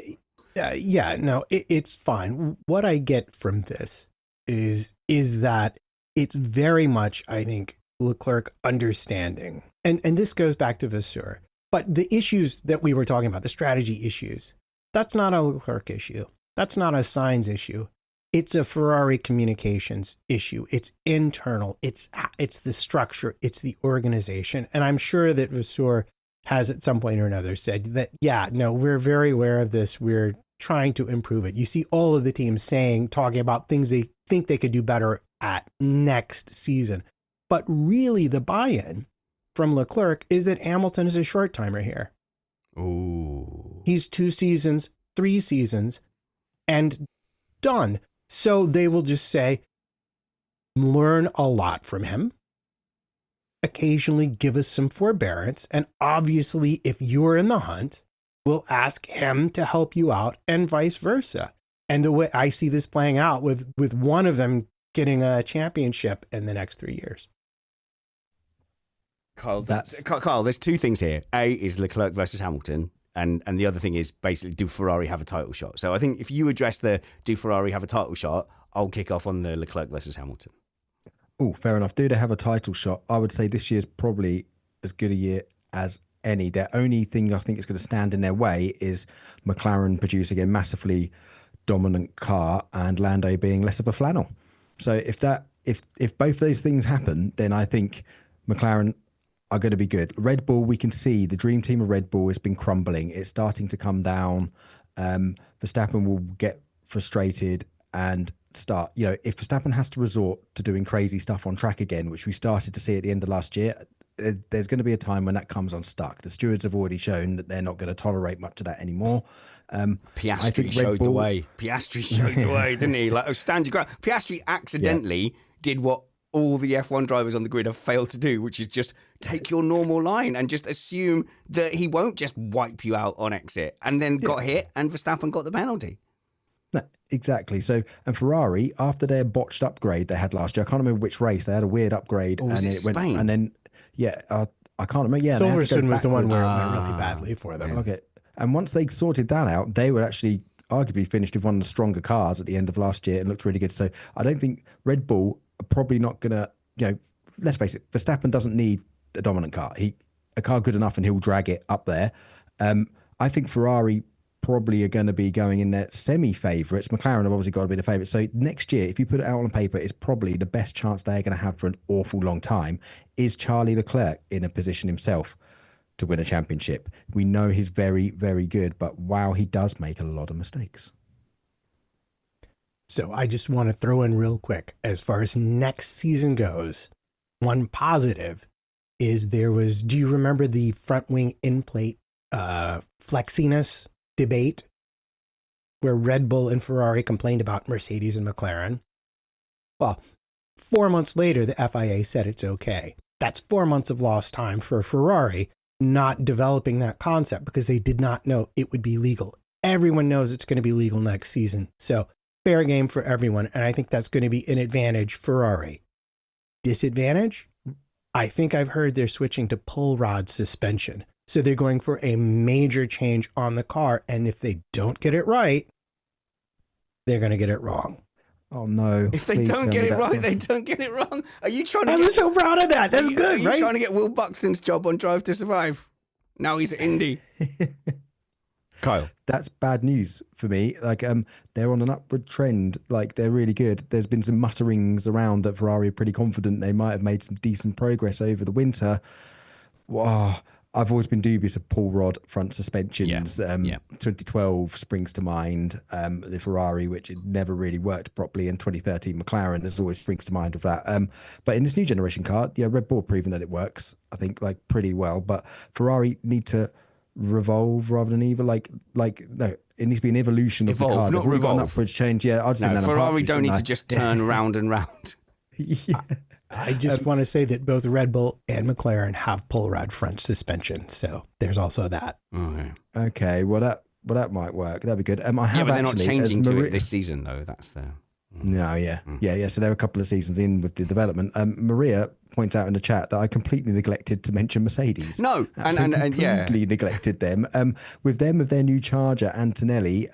It's fine. What I get from this is that it's very much, I think, Leclerc understanding. And this goes back to Vasseur. But the issues that we were talking about, the strategy issues, that's not a Leclerc issue. That's not a Sainz issue. It's a Ferrari communications issue. It's internal. It's the structure. It's the organization. And I'm sure that Vasseur has at some point or another said that, we're very aware of this. We're trying to improve it. You see all of the teams talking about things they think they could do better at next season. But really the buy-in from Leclerc is that Hamilton is a short timer here. Ooh. He's 2 seasons, 3 seasons, and done. So they will just say, learn a lot from him. Occasionally give us some forbearance. And obviously, if you're in the hunt, we'll ask him to help you out and vice versa. And the way I see this playing out with one of them getting a championship in the next 3 years. Kyle, there's 2 things here. A is Leclerc versus Hamilton. And the other thing is basically, do Ferrari have a title shot? So I think if you address the do Ferrari have a title shot, I'll kick off on the Leclerc versus Hamilton. Oh, fair enough. Do they have a title shot? I would say this year's probably as good a year as any. The only thing I think is going to stand in their way is McLaren producing a massively dominant car and Lando being less of a flannel. So if both those things happen, then I think McLaren are going to be good. Red Bull, we can see the dream team of Red Bull has been crumbling. It's starting to come down. Verstappen will get frustrated and start, if Verstappen has to resort to doing crazy stuff on track again, which we started to see at the end of last year, there's going to be a time when that comes unstuck. The stewards have already shown that they're not going to tolerate much of that anymore. Piastri showed the way. Piastri showed the way, didn't he? Like, stand your ground. Piastri accidentally did what all the F1 drivers on the grid have failed to do, which is just take your normal line and just assume that he won't just wipe you out on exit, and then got hit and Verstappen got the penalty. No, exactly. So, and Ferrari, after their botched upgrade they had last year, I can't remember which race, they had a weird upgrade. Oh, and it Spain? went, and then, I can't remember. Yeah, Silverstone was the one where it went really badly for them. Okay. And once they sorted that out, they were actually arguably finished with one of the stronger cars at the end of last year and looked really good. So I don't think Red Bull are probably not going to, let's face it, Verstappen doesn't need a dominant car. A car good enough and he'll drag it up there. I think Ferrari probably are going to be going in their semi-favourites. McLaren have obviously got to be the favourites. So next year, if you put it out on paper, it's probably the best chance they're going to have for an awful long time. Is Charlie Leclerc in a position himself to win a championship? We know he's very, very good, but wow, he does make a lot of mistakes. So I just want to throw in real quick, as far as next season goes, one positive is do you remember the front wing in-plate flexiness debate where Red Bull and Ferrari complained about Mercedes and McLaren? Well, 4 months later, the FIA said it's okay. That's 4 months of lost time for Ferrari not developing that concept because they did not know it would be legal. Everyone knows it's going to be legal next season. So fair game for everyone. And I think that's going to be an advantage Ferrari. Disadvantage? I think I've heard they're switching to pull rod suspension. So they're going for a major change on the car. And if they don't get it right, they're going to get it wrong. Oh, no. If they don't get it right, they don't get it wrong. Are you trying to I'm so proud of that. That's good, right? Are you right? trying to get Will Buxton's job on Drive to Survive? Now he's at Indy. Kyle. That's bad news for me. Like, they're on an upward trend. Like, they're really good. There's been some mutterings around that Ferrari are pretty confident they might have made some decent progress over the winter. Wow. I've always been dubious of pull rod front suspensions. 2012 springs to mind. The Ferrari, which it never really worked properly, and 2013 McLaren has always springs to mind of that. But in this new generation car, Red Bull have proven that it works, I think, like pretty well. But Ferrari need to revolve rather than either. No, it needs to be an evolution of the car. Not They've got an revolve. upwards change. Yeah, I just think Ferrari don't need to just turn round and round. Yeah. I just want to say that both Red Bull and McLaren have pull rod front suspension, so there's also that. Okay, well that might work. That'd be good. I have but they're not actually, changing to it this season, though. That's the No, yeah. So they're a couple of seasons in with the development. Maria points out in the chat that I completely neglected to mention Mercedes. No, and completely neglected them. With their new Charger, Antonelli.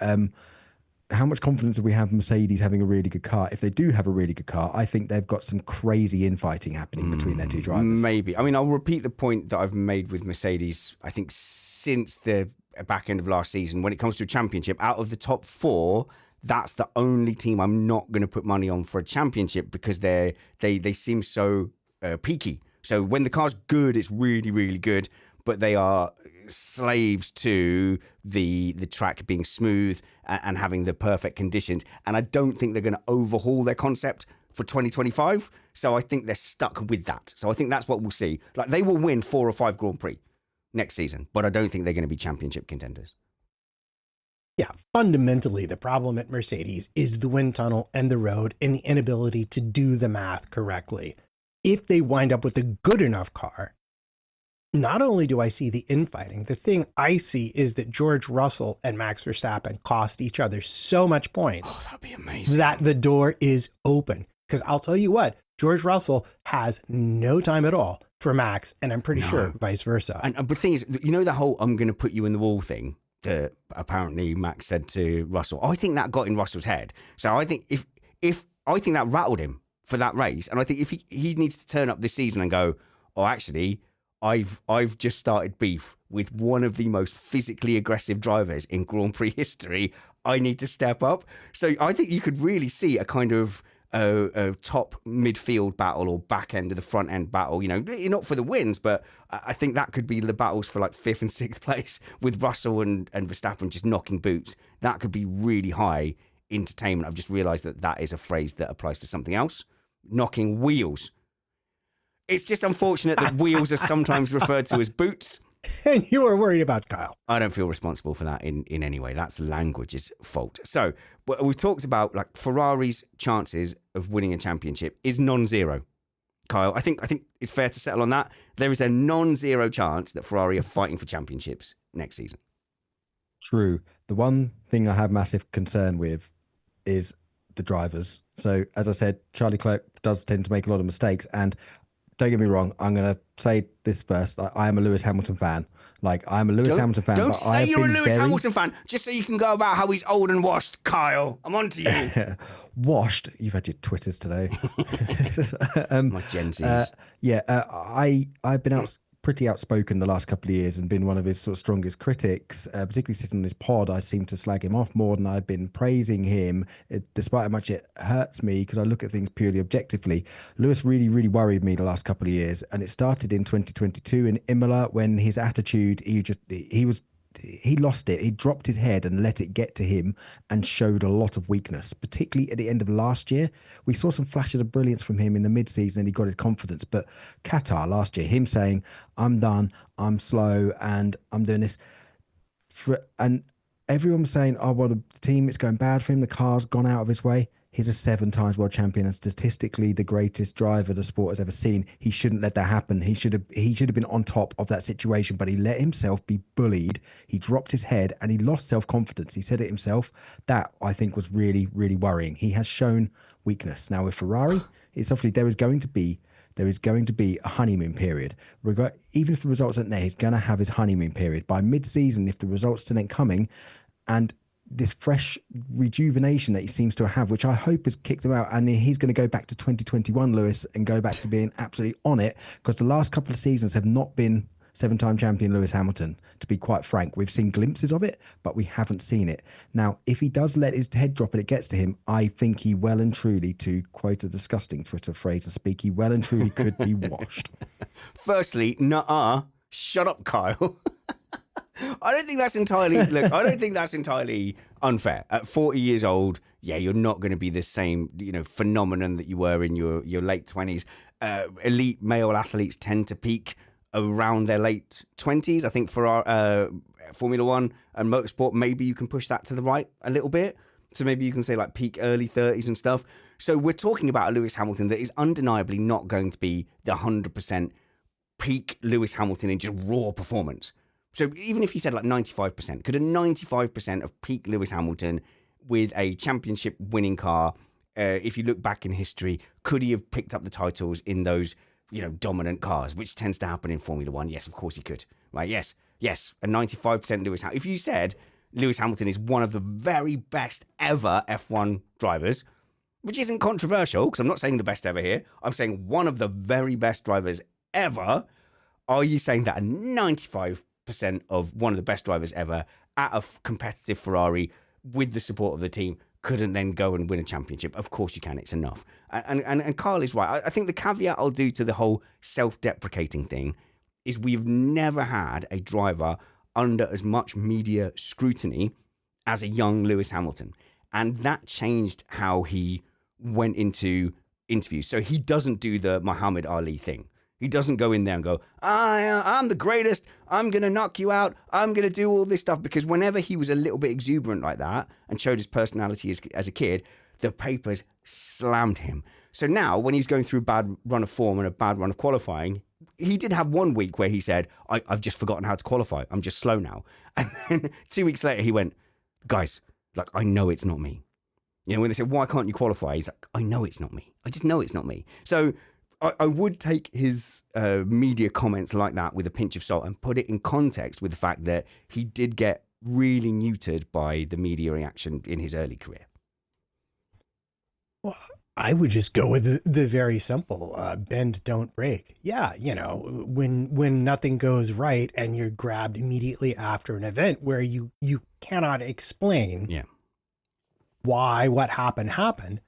How much confidence do we have Mercedes having a really good car? If they do have a really good car, I think they've got some crazy infighting happening between their two drivers. Maybe. I mean, I'll repeat the point that I've made with Mercedes, I think, since the back end of last season. When it comes to a championship, out of the top four, that's the only team I'm not going to put money on for a championship because they seem so peaky. So when the car's good, it's really, really good, but they are slaves to the track being smooth and having the perfect conditions. And I don't think they're going to overhaul their concept for 2025. So I think they're stuck with that. So I think that's what we'll see. Like, they will win 4 or 5 Grand Prix next season, but I don't think they're going to be championship contenders. Yeah, fundamentally, the problem at Mercedes is the wind tunnel and the road and the inability to do the math correctly. If they wind up with a good enough car, not only do I see the infighting, the thing I see is that George Russell and Max Verstappen cost each other so much points. Oh, that'd be amazing. That the door is open. Because I'll tell you what, George Russell has no time at all for Max, and I'm pretty sure vice versa. And the thing is, you know, the whole "I'm going to put you in the wall" thing that apparently Max said to Russell. I think that got in Russell's head. So I think if I think that rattled him for that race, and I think if he needs to turn up this season and go, oh, actually, I've just started beef with one of the most physically aggressive drivers in Grand Prix history. I need to step up. So I think you could really see a kind of a top midfield battle or back end of the front end battle. You know, not for the wins, but I think that could be the battles for like 5th and 6th place with Russell and Verstappen just knocking boots. That could be really high entertainment. I've just realised that is a phrase that applies to something else. Knocking wheels. It's just unfortunate that wheels are sometimes referred to as boots. And you are worried about Kyle. I don't feel responsible for that in any way. That's language's fault. So we've talked about like Ferrari's chances of winning a championship is non-zero. Kyle, I think it's fair to settle on that. There is a non-zero chance that Ferrari are fighting for championships next season. True. The one thing I have massive concern with is the drivers. So as I said, Charlie Clerk does tend to make a lot of mistakes, and don't get me wrong, I'm going to say this first. I am a Lewis Hamilton fan. Like, I'm a Lewis Hamilton fan. Don't say you're a Lewis Hamilton fan just so you can go about how he's old and washed, Kyle. I'm on to you. Washed? You've had your Twitters today. My Gen Zs. I've been pretty outspoken the last couple of years and been one of his sort of strongest critics, particularly sitting on his pod. I seem to slag him off more than I've been praising him, despite how much it hurts me because I look at things purely objectively. Lewis really, really worried me the last couple of years, and it started in 2022 in Imola when his attitude, he lost it. He dropped his head and let it get to him and showed a lot of weakness, particularly at the end of last year. We saw some flashes of brilliance from him in the mid-season and he got his confidence. But Qatar last year, him saying, I'm done, I'm slow, and I'm doing this. And everyone was saying, oh, well, the team, it's going bad for him. The car's gone out of his way. He's a 7-time world champion and statistically the greatest driver the sport has ever seen. He shouldn't let that happen. He should have been on top of that situation, but he let himself be bullied. He dropped his head and he lost self-confidence. He said it himself. That, I think, was really, really worrying. He has shown weakness. Now with Ferrari, it's obviously there is going to be a honeymoon period. Even if the results aren't there, he's going to have his honeymoon period. By mid-season, if the results still ain't coming, and this fresh rejuvenation that he seems to have, which I hope has kicked him out, and he's going to go back to 2021, Lewis, and go back to being absolutely on it, because the last couple of seasons have not been 7-time champion Lewis Hamilton. To be quite frank, we've seen glimpses of it, but we haven't seen it. Now, if he does let his head drop and it gets to him, I think he well and truly, to quote a disgusting Twitter phrase and speak, he well and truly could be washed. Firstly, nuh-uh. Shut up, Kyle. I don't think that's entirely unfair. At 40 years old, yeah, you're not going to be the same, phenomenon that you were in your late 20s. Elite male athletes tend to peak around their late 20s. I think for our Formula One and motorsport, maybe you can push that to the right a little bit. So maybe you can say like peak early 30s and stuff. So we're talking about a Lewis Hamilton that is undeniably not going to be the 100% peak Lewis Hamilton in just raw performance. So even if you said like 95%, could a 95% of peak Lewis Hamilton with a championship winning car, if you look back in history, could he have picked up the titles in those, dominant cars, which tends to happen in Formula One? Yes, of course he could. Right? Yes, a 95% Lewis Hamilton. If you said Lewis Hamilton is one of the very best ever F1 drivers, which isn't controversial, because I'm not saying the best ever here, I'm saying one of the very best drivers ever, are you saying that a 95% of one of the best drivers ever at a competitive Ferrari with the support of the team couldn't then go and win a championship? Of course you can. It's enough. And Carl is right. I think the caveat I'll do to the whole self-deprecating thing is we've never had a driver under as much media scrutiny as a young Lewis Hamilton. And that changed how he went into interviews. So he doesn't do the Muhammad Ali thing. He doesn't go in there and go, I'm the greatest. I'm going to knock you out. I'm going to do all this stuff. Because whenever he was a little bit exuberant like that and showed his personality as a kid, the papers slammed him. So now when he's going through a bad run of form and a bad run of qualifying, he did have 1 week where he said, I've just forgotten how to qualify. I'm just slow now. And then 2 weeks later, he went, guys, I know it's not me. When they said, why can't you qualify? He's like, I know it's not me. I just know it's not me. So I would take his media comments like that with a pinch of salt and put it in context with the fact that he did get really neutered by the media reaction in his early career. Well, I would just go with the very simple bend, don't break. Yeah, when nothing goes right and you're grabbed immediately after an event where you cannot explain why what happened.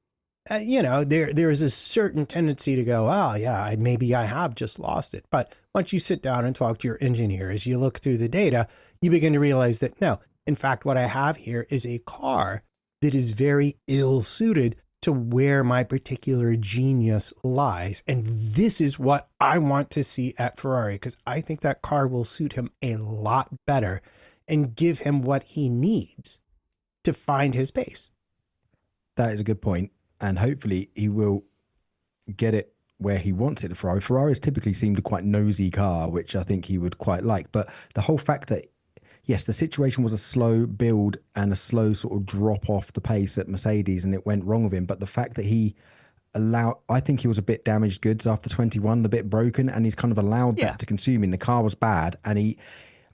There is a certain tendency to go, oh, yeah, maybe I have just lost it. But once you sit down and talk to your engineers, you look through the data, you begin to realize that, no, in fact, what I have here is a car that is very ill-suited to where my particular genius lies. And this is what I want to see at Ferrari, because I think that car will suit him a lot better and give him what he needs to find his pace. That is a good point. And hopefully he will get it where he wants it at Ferrari. Ferrari's typically seemed a quite nosy car, which I think he would quite like. But the whole fact that, yes, the situation was a slow build and a slow sort of drop off the pace at Mercedes and it went wrong with him. But the fact that I think he was a bit damaged goods after 21, a bit broken, and he's kind of allowed that to consume him. The car was bad, and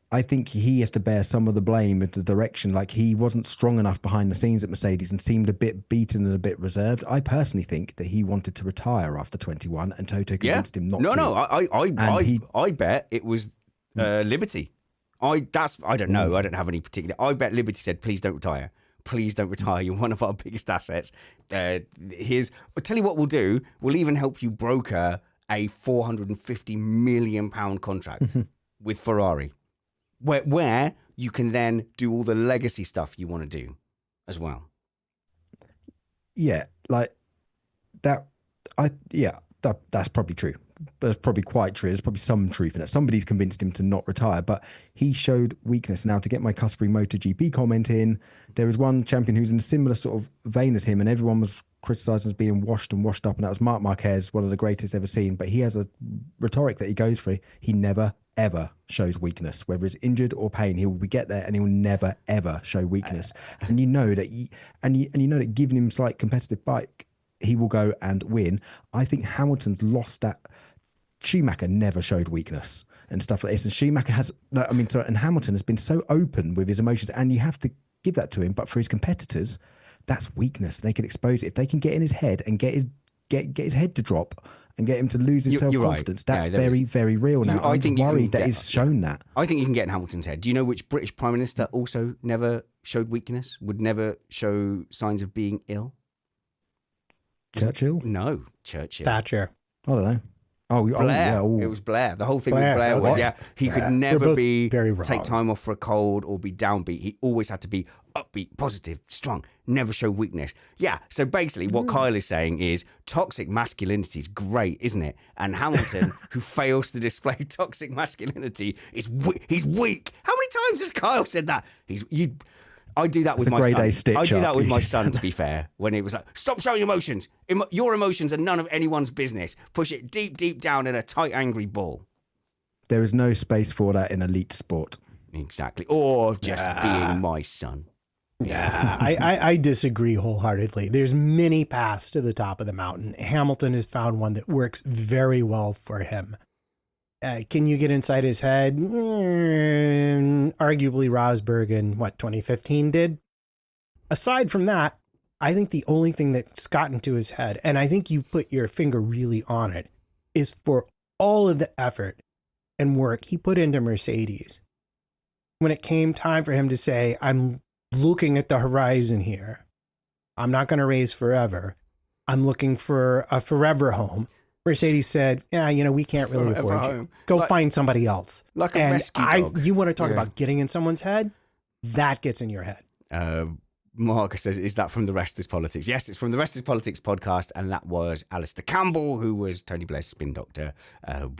I think he has to bear some of the blame in the direction. Like, he wasn't strong enough behind the scenes at Mercedes and seemed a bit beaten and a bit reserved. I personally think that he wanted to retire after 21 and Toto convinced him not to. No, I bet it was Liberty. I don't know. I don't have any particular. I bet Liberty said, please don't retire. Please don't retire. You're one of our biggest assets. I'll tell you what we'll do. We'll even help you broker a £450 million contract with Ferrari. Where you can then do all the legacy stuff you want to do as well. Yeah, like that. That's probably true. That's probably quite true. There's probably some truth in it. Somebody's convinced him to not retire, but he showed weakness. Now, to get my customary MotoGP comment in, there was one champion who's in a similar sort of vein as him, and everyone was criticising as being washed up, and that was Marc Marquez, one of the greatest ever seen. But he has a rhetoric that he goes for. He never ever shows weakness, whether it's injured or pain. He will get there and he will never ever show weakness. And you know that giving him slight competitive bike, he will go and win. I think Hamilton's lost that. Schumacher never showed weakness and stuff like this, and Schumacher and Hamilton has been so open with his emotions, and you have to give that to him. But for his competitors, that's weakness. They can expose it if they can get in his head and get his get his head to drop and get him to lose his You're self-confidence. right. That's Yeah, there very, very real now. I I'm think you can worried that get- he's shown that. I think you can get in Hamilton's head. Do you know which British Prime Minister also never showed weakness, would never show signs of being ill? Churchill? No, Churchill. Thatcher. I don't know. Blair. yeah. Oh. It was Blair. The whole thing Blair, with Blair that was, was- yeah, he could They're never both be very wrong. take time off for a cold or be downbeat. He always had to be upbeat, positive, strong, never show weakness. Yeah. So basically, what Kyle is saying is toxic masculinity is great, isn't it? And Hamilton, who fails to display toxic masculinity, he's weak. How many times has Kyle said that? I do that with It's a my grade son. A stitch I do that up. with my son, to be fair, when it was like, stop showing emotions. Your emotions are none of anyone's business. Push it deep, deep down in a tight, angry ball. There is no space for that in elite sport. Exactly. Or just being my son. Yeah, I disagree wholeheartedly. There's many paths to the top of the mountain. Hamilton has found one that works very well for him. Can you get inside his head? Arguably Rosberg in 2015 did. Aside from that, I think the only thing that's gotten to his head, and I think you've put your finger really on it, is for all of the effort and work he put into Mercedes. When it came time for him to say, I'm looking at the horizon here. I'm not going to race forever. I'm looking for a forever home. Mercedes said, yeah, we can't really Forever afford you. home. Go Like- find somebody else. Like a And rescue dog. you want to talk Yeah. about getting in someone's head? That gets in your head. Mark says, is that from The Rest is Politics? Yes, it's from The Rest is Politics podcast, and that was Alistair Campbell, who was Tony Blair's spin doctor,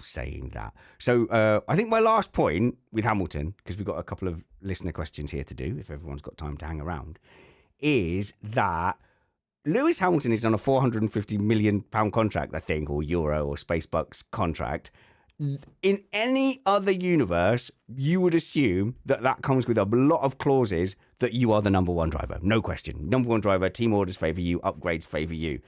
saying that. So I think my last point with Hamilton, because we've got a couple of listener questions here to do, if everyone's got time to hang around, is that Lewis Hamilton is on a £450 million contract, I think, or euro or space bucks contract. In any other universe, you would assume that that comes with a lot of clauses that you are the number one driver. No question. Number one driver, team orders favour you, upgrades favour you.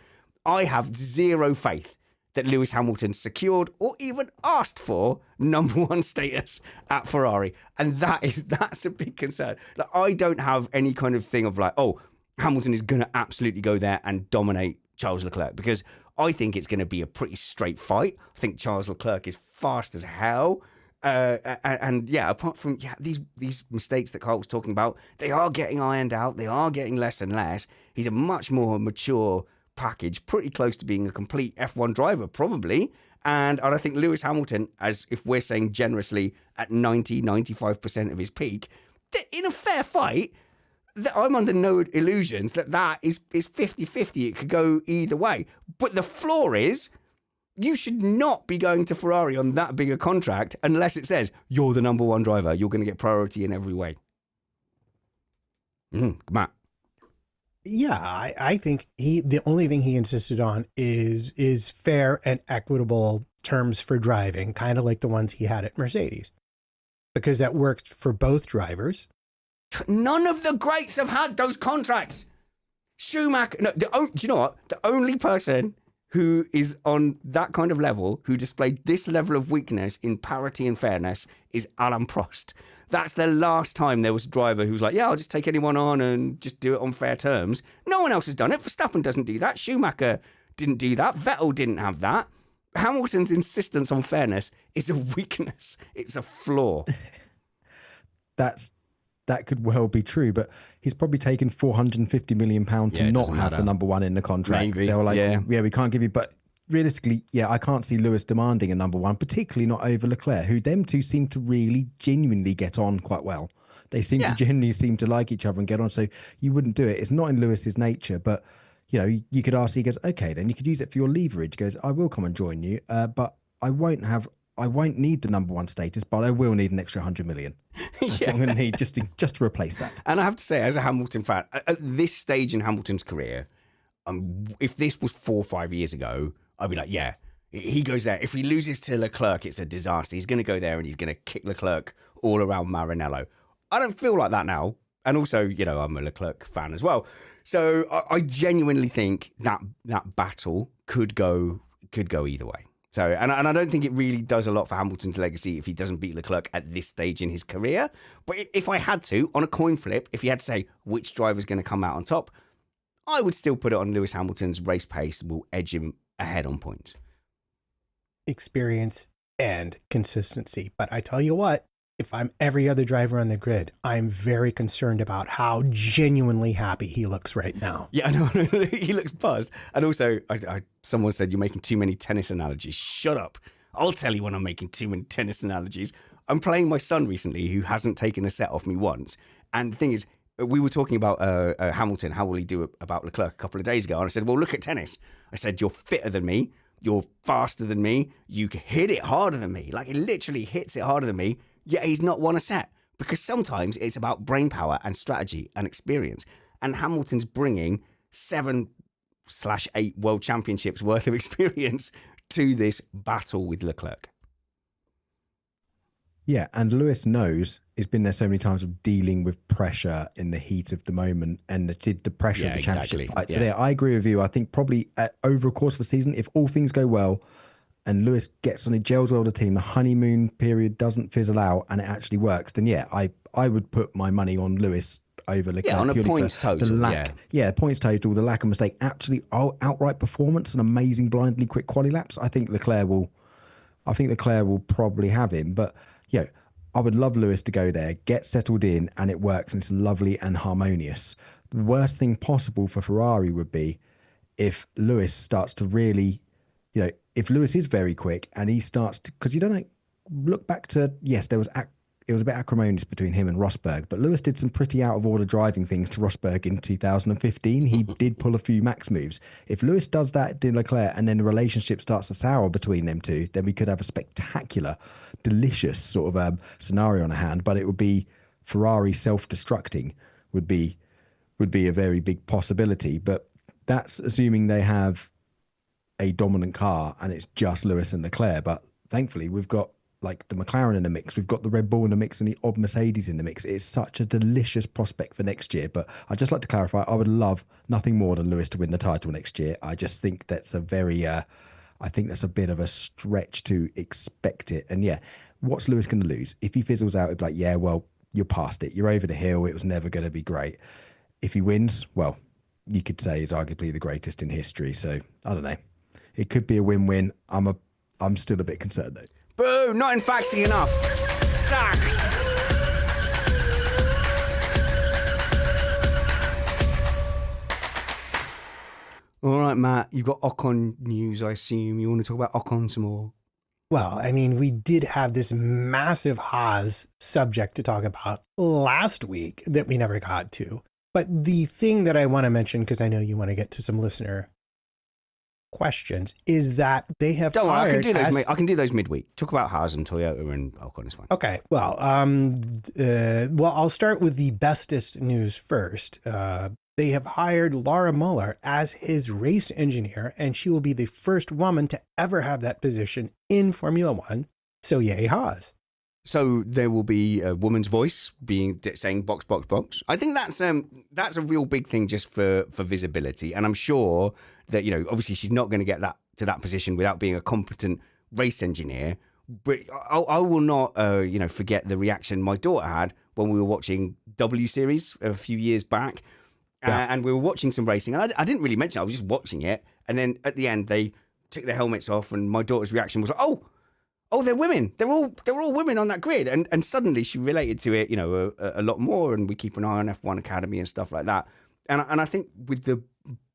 I have zero faith that Lewis Hamilton secured or even asked for number one status at Ferrari. And that's a big concern. Like, I don't have any kind of thing of like, oh, Hamilton is going to absolutely go there and dominate Charles Leclerc, because I think it's going to be a pretty straight fight. I think Charles Leclerc is fast as hell. And yeah, apart from these mistakes that Carl was talking about, they are getting ironed out. They are getting less and less. He's a much more mature package, pretty close to being a complete F1 driver, probably. And I think Lewis Hamilton, as if we're saying generously, at 95% of his peak, in a fair fight, I'm under no illusions that is 50-50. It could go either way. But the flaw is, you should not be going to Ferrari on that big a contract unless it says you're the number one driver. You're going to get priority in every way. Matt. Yeah, I think the only thing he insisted on is fair and equitable terms for driving, kind of like the ones he had at Mercedes, because that worked for both drivers. None of the greats have had those contracts. Schumacher. No, do you know what? The only person who is on that kind of level, who displayed this level of weakness in parity and fairness, is Alain Prost. That's the last time there was a driver who was like, yeah, I'll just take anyone on and just do it on fair terms. No one else has done it. Verstappen doesn't do that. Schumacher didn't do that. Vettel didn't have that. Hamilton's insistence on fairness is a weakness. It's a flaw. That could well be true, but he's probably taken £450 million to Yeah, it not doesn't have matter. the number one in the contract. Maybe, They were like, yeah. we can't give you, but realistically, yeah, I can't see Lewis demanding a number one, particularly not over Leclerc, who them two seem to really genuinely get on quite well. They seem to genuinely seem to like each other and get on. So you wouldn't do it. It's not in Lewis's nature, but you could ask, he goes, okay, then you could use it for your leverage. He goes, I will come and join you, but I won't need the number one status, but I will need an extra 100 million. That's what I'm going to need just to replace that. And I have to say, as a Hamilton fan, at this stage in Hamilton's career, if this was 4 or 5 years ago, I'd be like, yeah, he goes there. If he loses to Leclerc, it's a disaster. He's going to go there and he's going to kick Leclerc all around Maranello. I don't feel like that now. And also, I'm a Leclerc fan as well. So I genuinely think that battle could go either way. So, and I don't think it really does a lot for Hamilton's legacy if he doesn't beat Leclerc at this stage in his career. But if I had to, on a coin flip, if he had to say which driver's going to come out on top, I would still put it on Lewis Hamilton's race pace will edge him ahead on points. Experience and consistency. But I tell you what, if I'm every other driver on the grid, I'm very concerned about how genuinely happy he looks right now. Yeah, I know. He looks buzzed. And also, someone said you're making too many tennis analogies. Shut up. I'll tell you when I'm making too many tennis analogies. I'm playing my son recently who hasn't taken a set off me once. And the thing is, we were talking about Hamilton, how will he do about Leclerc a couple of days ago. And I said, well, look at tennis. I said, you're fitter than me. You're faster than me. You hit it harder than me. Like, it literally hits it harder than me. Yet he's not won a set. Because sometimes it's about brain power and strategy and experience. And Hamilton's bringing 7/8 world championships worth of experience to this battle with Leclerc. Yeah, and Lewis knows he's been there so many times of dealing with pressure in the heat of the moment and the pressure of the championship fight. So I agree with you. I think probably over a course of a season, if all things go well and Lewis gets on, it gels well with the team, the honeymoon period doesn't fizzle out and it actually works, then I would put my money on Lewis over Leclerc. Yeah, on a points total. Points total, the lack of mistake, absolutely outright performance and amazing blindly quick quali laps. I think Leclerc will probably have him, but I would love Lewis to go there, get settled in, and it works, and it's lovely and harmonious. The worst thing possible for Ferrari would be if Lewis starts to really, if Lewis is very quick and he starts to, because you don't look back to, yes, it was a bit acrimonious between him and Rosberg, but Lewis did some pretty out of order driving things to Rosberg in 2015. He did pull a few max moves. If Lewis does that to Leclerc and then the relationship starts to sour between them two, then we could have a spectacular, delicious sort of scenario on hand, but it would be Ferrari self-destructing would be a very big possibility. But that's assuming they have a dominant car and it's just Lewis and Leclerc. But thankfully we've got like the McLaren in the mix, we've got the Red Bull in the mix and the odd Mercedes in the mix. It's such a delicious prospect for next year. But I'd just like to clarify, I would love nothing more than Lewis to win the title next year. I just think that's a very, I think that's a bit of a stretch to expect it. And what's Lewis going to lose? If he fizzles out, it'd be like, yeah, well, you're past it. You're over the hill. It was never going to be great. If he wins, well, you could say he's arguably the greatest in history. So I don't know. It could be a win-win. I'm still a bit concerned though. Boo! Not in faxing enough. Sacked. All right, Matt. You've got Ocon news, I assume. You want to talk about Ocon some more? Well, I mean, we did have this massive Haas subject to talk about last week that we never got to. But the thing that I want to mention, because I know you want to get to some listener questions, is that they have Don't worry, I can do those midweek. Talk about Haas and Toyota and Ocon is fine. Okay, well, I'll start with the bestest news first. They have hired Laura Muller as his race engineer, and she will be the first woman to ever have that position in Formula One. So yay, Haas. So there will be a woman's voice saying box, box, box. I think that's a real big thing just for visibility. And I'm sure that, obviously she's not going to get to that position without being a competent race engineer. But I will not, forget the reaction my daughter had when we were watching W Series a few years back. Yeah. And we were watching some racing. And I didn't really mention it. I was just watching it. And then at the end, they took their helmets off and my daughter's reaction was like, oh, they're women. They're all women on that grid. And suddenly she related to it, a lot more. And we keep an eye on F1 Academy and stuff like that. And I think with the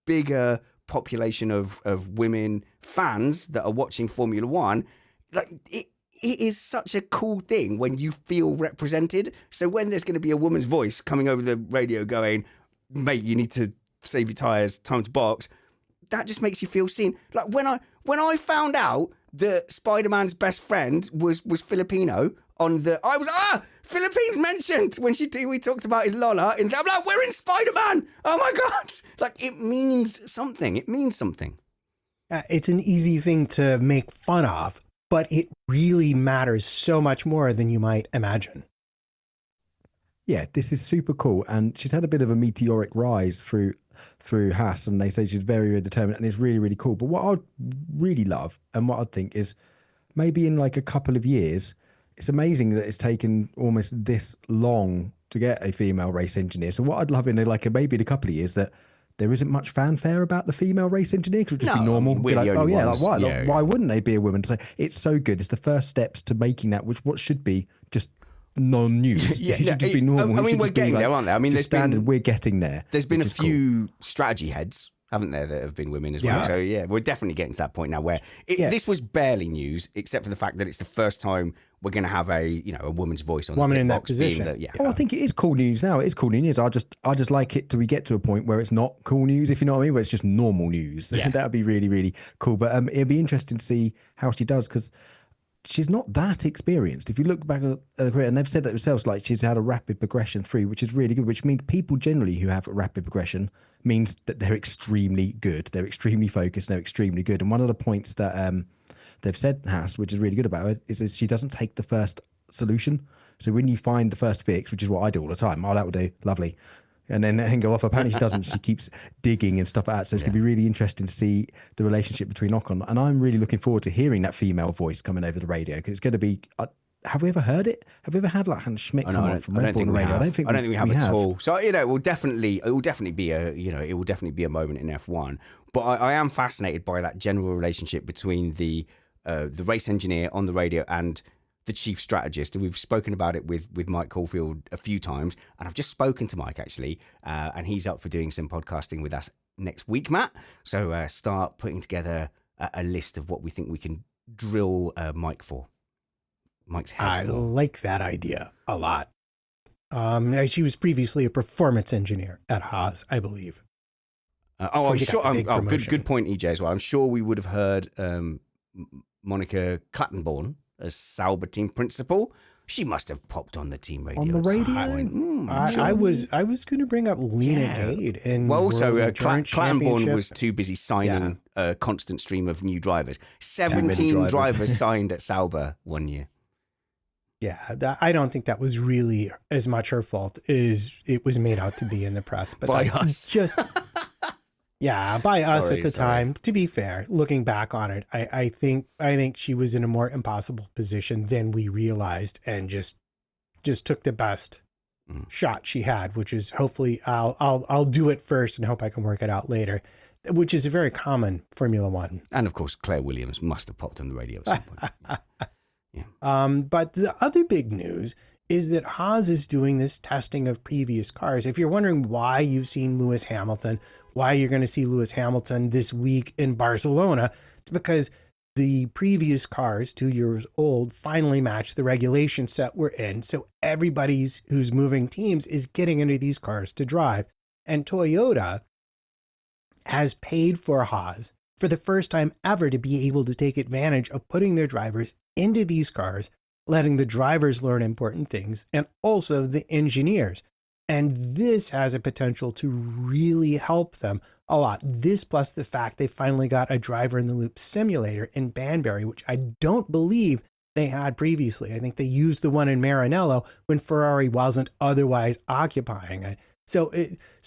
bigger population of women fans that are watching Formula One, like it is such a cool thing when you feel represented. So when there's going to be a woman's voice coming over the radio going, mate, you need to save your tyres, time to box, that just makes you feel seen. Like when I found out that Spider-Man's best friend was Filipino I was Philippines mentioned when we talked about his Lola, and I'm like, we're in Spider-Man. Oh my God. Like it means something. It means something. It's an easy thing to make fun of, but it really matters so much more than you might imagine. Yeah, this is super cool. And she's had a bit of a meteoric rise through Haas, and they say she's very, very determined, and it's really, really cool. But what I'd really love and what I think is maybe in like a couple of years, it's amazing that it's taken almost this long to get a female race engineer. So what I'd love in maybe in a couple of years that there isn't much fanfare about the female race engineer because it would just be No, normal. we're Be like, the oh only yeah, ones. like, why? Yeah, Like, yeah. why wouldn't they be a woman? So it's so good. It's the first steps to making that, which what should be just non-news. Yeah, It should just be normal. I It mean, should we're just be getting like, there, aren't there? I mean, just there's standard. been We're getting there. there's been a which is cool. few strategy heads, haven't there, that have been women as well. Yeah. So yeah, we're definitely getting to that point now where Yeah. this was barely news, except for the fact that it's the first time we're going to have a woman's voice on Woman the pit in that box being position. yeah. Oh, I think it is cool news now. It is cool news. I just like it till we get to a point where it's not cool news, if you know what I mean, where it's just normal news. Yeah. That would be really, really cool. But it'd be interesting to see how she does because she's not that experienced. If you look back at her career, and they've said that themselves, like she's had a rapid progression through, which is really good, which means people generally who have a rapid progression means that they're extremely good. They're extremely focused. They're extremely good. And one of the points that they've said, Haas, which is really good about her, is that she doesn't take the first solution. So when you find the first fix, which is what I do all the time, oh, that will do, lovely. And then go off. Apparently she doesn't. She keeps digging and stuff like that. So it's going to be really interesting to see the relationship between Ocon. And I'm really looking forward to hearing that female voice coming over the radio because it's going to be. Have we ever heard it? Have we ever had like Hans Schmidt come on from Red Bull on the radio? I don't think we have at all. So it will definitely be a moment in F1. But I am fascinated by that general relationship between the race engineer on the radio and the chief strategist. And we've spoken about it with Mike Caulfield a few times. And I've just spoken to Mike actually, and he's up for doing some podcasting with us next week, Matt. So start putting together a list of what we think we can drill Mike for. Mike's head. I like that idea a lot. She was previously a performance engineer at Haas, I believe. I'm she sure. got the big promotion. Good point, EJ, as well. I'm sure we would have heard Monica Clattenborn as Sauber team principal. She must have popped on the team radio. On the at some radio? point. I was going to bring up Lena Gade in Well, also, World Endurance Clattenborn Championship. was too busy signing a constant stream of new drivers. many 17 drivers. drivers signed at Sauber one year. Yeah, I don't think that was really as much her fault as it was made out to be in the press. But By that's us. just, by us Sorry, at the sorry. time. To be fair, looking back on it, I think she was in a more impossible position than we realized, and just took the best shot she had, which is hopefully I'll do it first and hope I can work it out later, which is a very common Formula One. And of course, Claire Williams must have popped on the radio at some point. But the other big news is that Haas is doing this testing of previous cars. If you're wondering why you've seen Lewis Hamilton, why you're going to see Lewis Hamilton this week in Barcelona, it's because the previous cars, 2 years old, finally match the regulation set we're in. So everybody who's moving teams is getting into these cars to drive. And Toyota has paid for Haas for the first time ever to be able to take advantage of putting their drivers into these cars, letting the drivers learn important things, and also the engineers. And this has a potential to really help them a lot. This plus the fact they finally got a driver in the loop simulator in Banbury, which I don't believe they had previously. I think they used the one in Maranello when Ferrari wasn't otherwise occupying it. So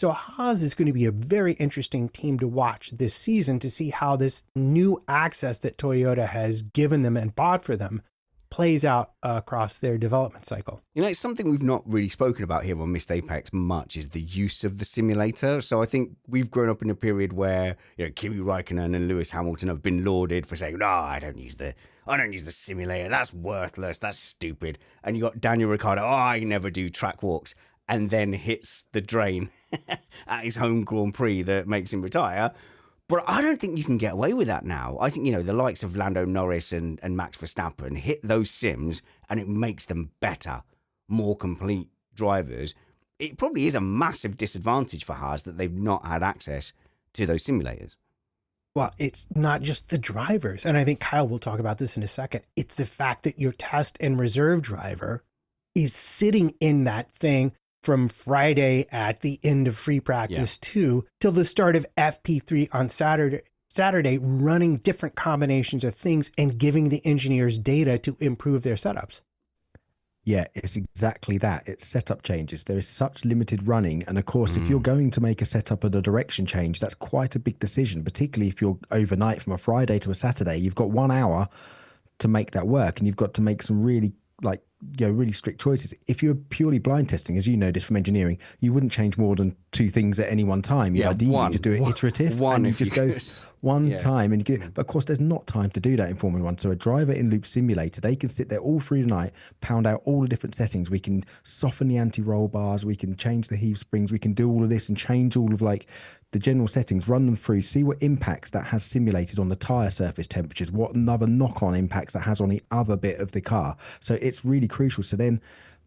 Haas is going to be a very interesting team to watch this season to see how this new access that Toyota has given them and bought for them plays out across their development cycle. You know, it's something we've not really spoken about here on Missed Apex much is the use of the simulator. So I think we've grown up in a period where, Kimi Räikkönen and Lewis Hamilton have been lauded for saying, "No, I don't use the simulator. That's worthless. That's stupid." And you got Daniel Ricciardo, "Oh, I never do track walks," and then hits the drain at his home Grand Prix that makes him retire. But I don't think you can get away with that now. I think, the likes of Lando Norris and Max Verstappen hit those sims and it makes them better, more complete drivers. It probably is a massive disadvantage for Haas that they've not had access to those simulators. Well, it's not just the drivers. And I think Kyle will talk about this in a second. It's the fact that your test and reserve driver is sitting in that thing from Friday at the end of free practice 2 till the start of FP3 on Saturday, running different combinations of things and giving the engineers data to improve their setups. Yeah, it's exactly that. It's setup changes. There is such limited running. And of course, if you're going to make a setup and a direction change, that's quite a big decision, particularly if you're overnight from a Friday to a Saturday. You've got 1 hour to make that work, and you've got to make some really really strict choices. If you're purely blind testing, as you know this from engineering, you wouldn't change more than 2 things at any one time. You ideally just do it iterative, and you just go one time. And but of course, there's not time to do that in Formula One. So a driver in Loop Simulator, they can sit there all through the night, pound out all the different settings. We can soften the anti-roll bars, we can change the heave springs, we can do all of this and change all of like the general settings, run them through, see what impacts that has simulated on the tyre surface temperatures, what other knock-on impacts that has on the other bit of the car. So it's really crucial. So then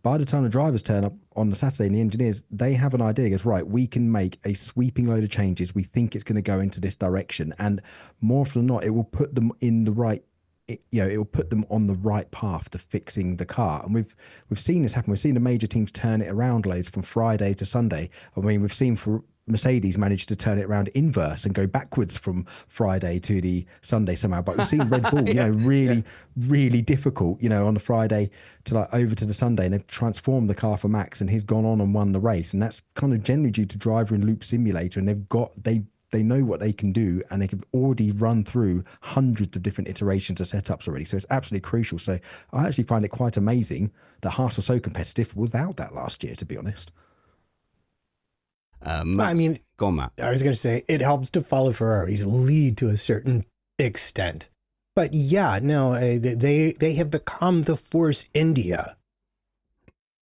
by the time the drivers turn up on the Saturday and the engineers, they have an idea. Goes, right, we can make a sweeping load of changes. We think it's going to go into this direction. And more often than not, it will put them in the right, it will put them on the right path to fixing the car. And we've seen this happen. We've seen the major teams turn it around loads from Friday to Sunday. I mean, we've seen for Mercedes managed to turn it around inverse and go backwards from Friday to the Sunday somehow. But we've seen Red Bull, really difficult, on the Friday to like over to the Sunday, and they've transformed the car for Max, and he's gone on and won the race. And that's kind of generally due to driver in Loop Simulator, and they know what they can do, and they can already run through hundreds of different iterations of setups already. So it's absolutely crucial. So I actually find it quite amazing that Haas was so competitive without that last year, to be honest. Matt, go on, Matt. I was going to say it helps to follow Ferrari's lead to a certain extent, but they have become the Force India,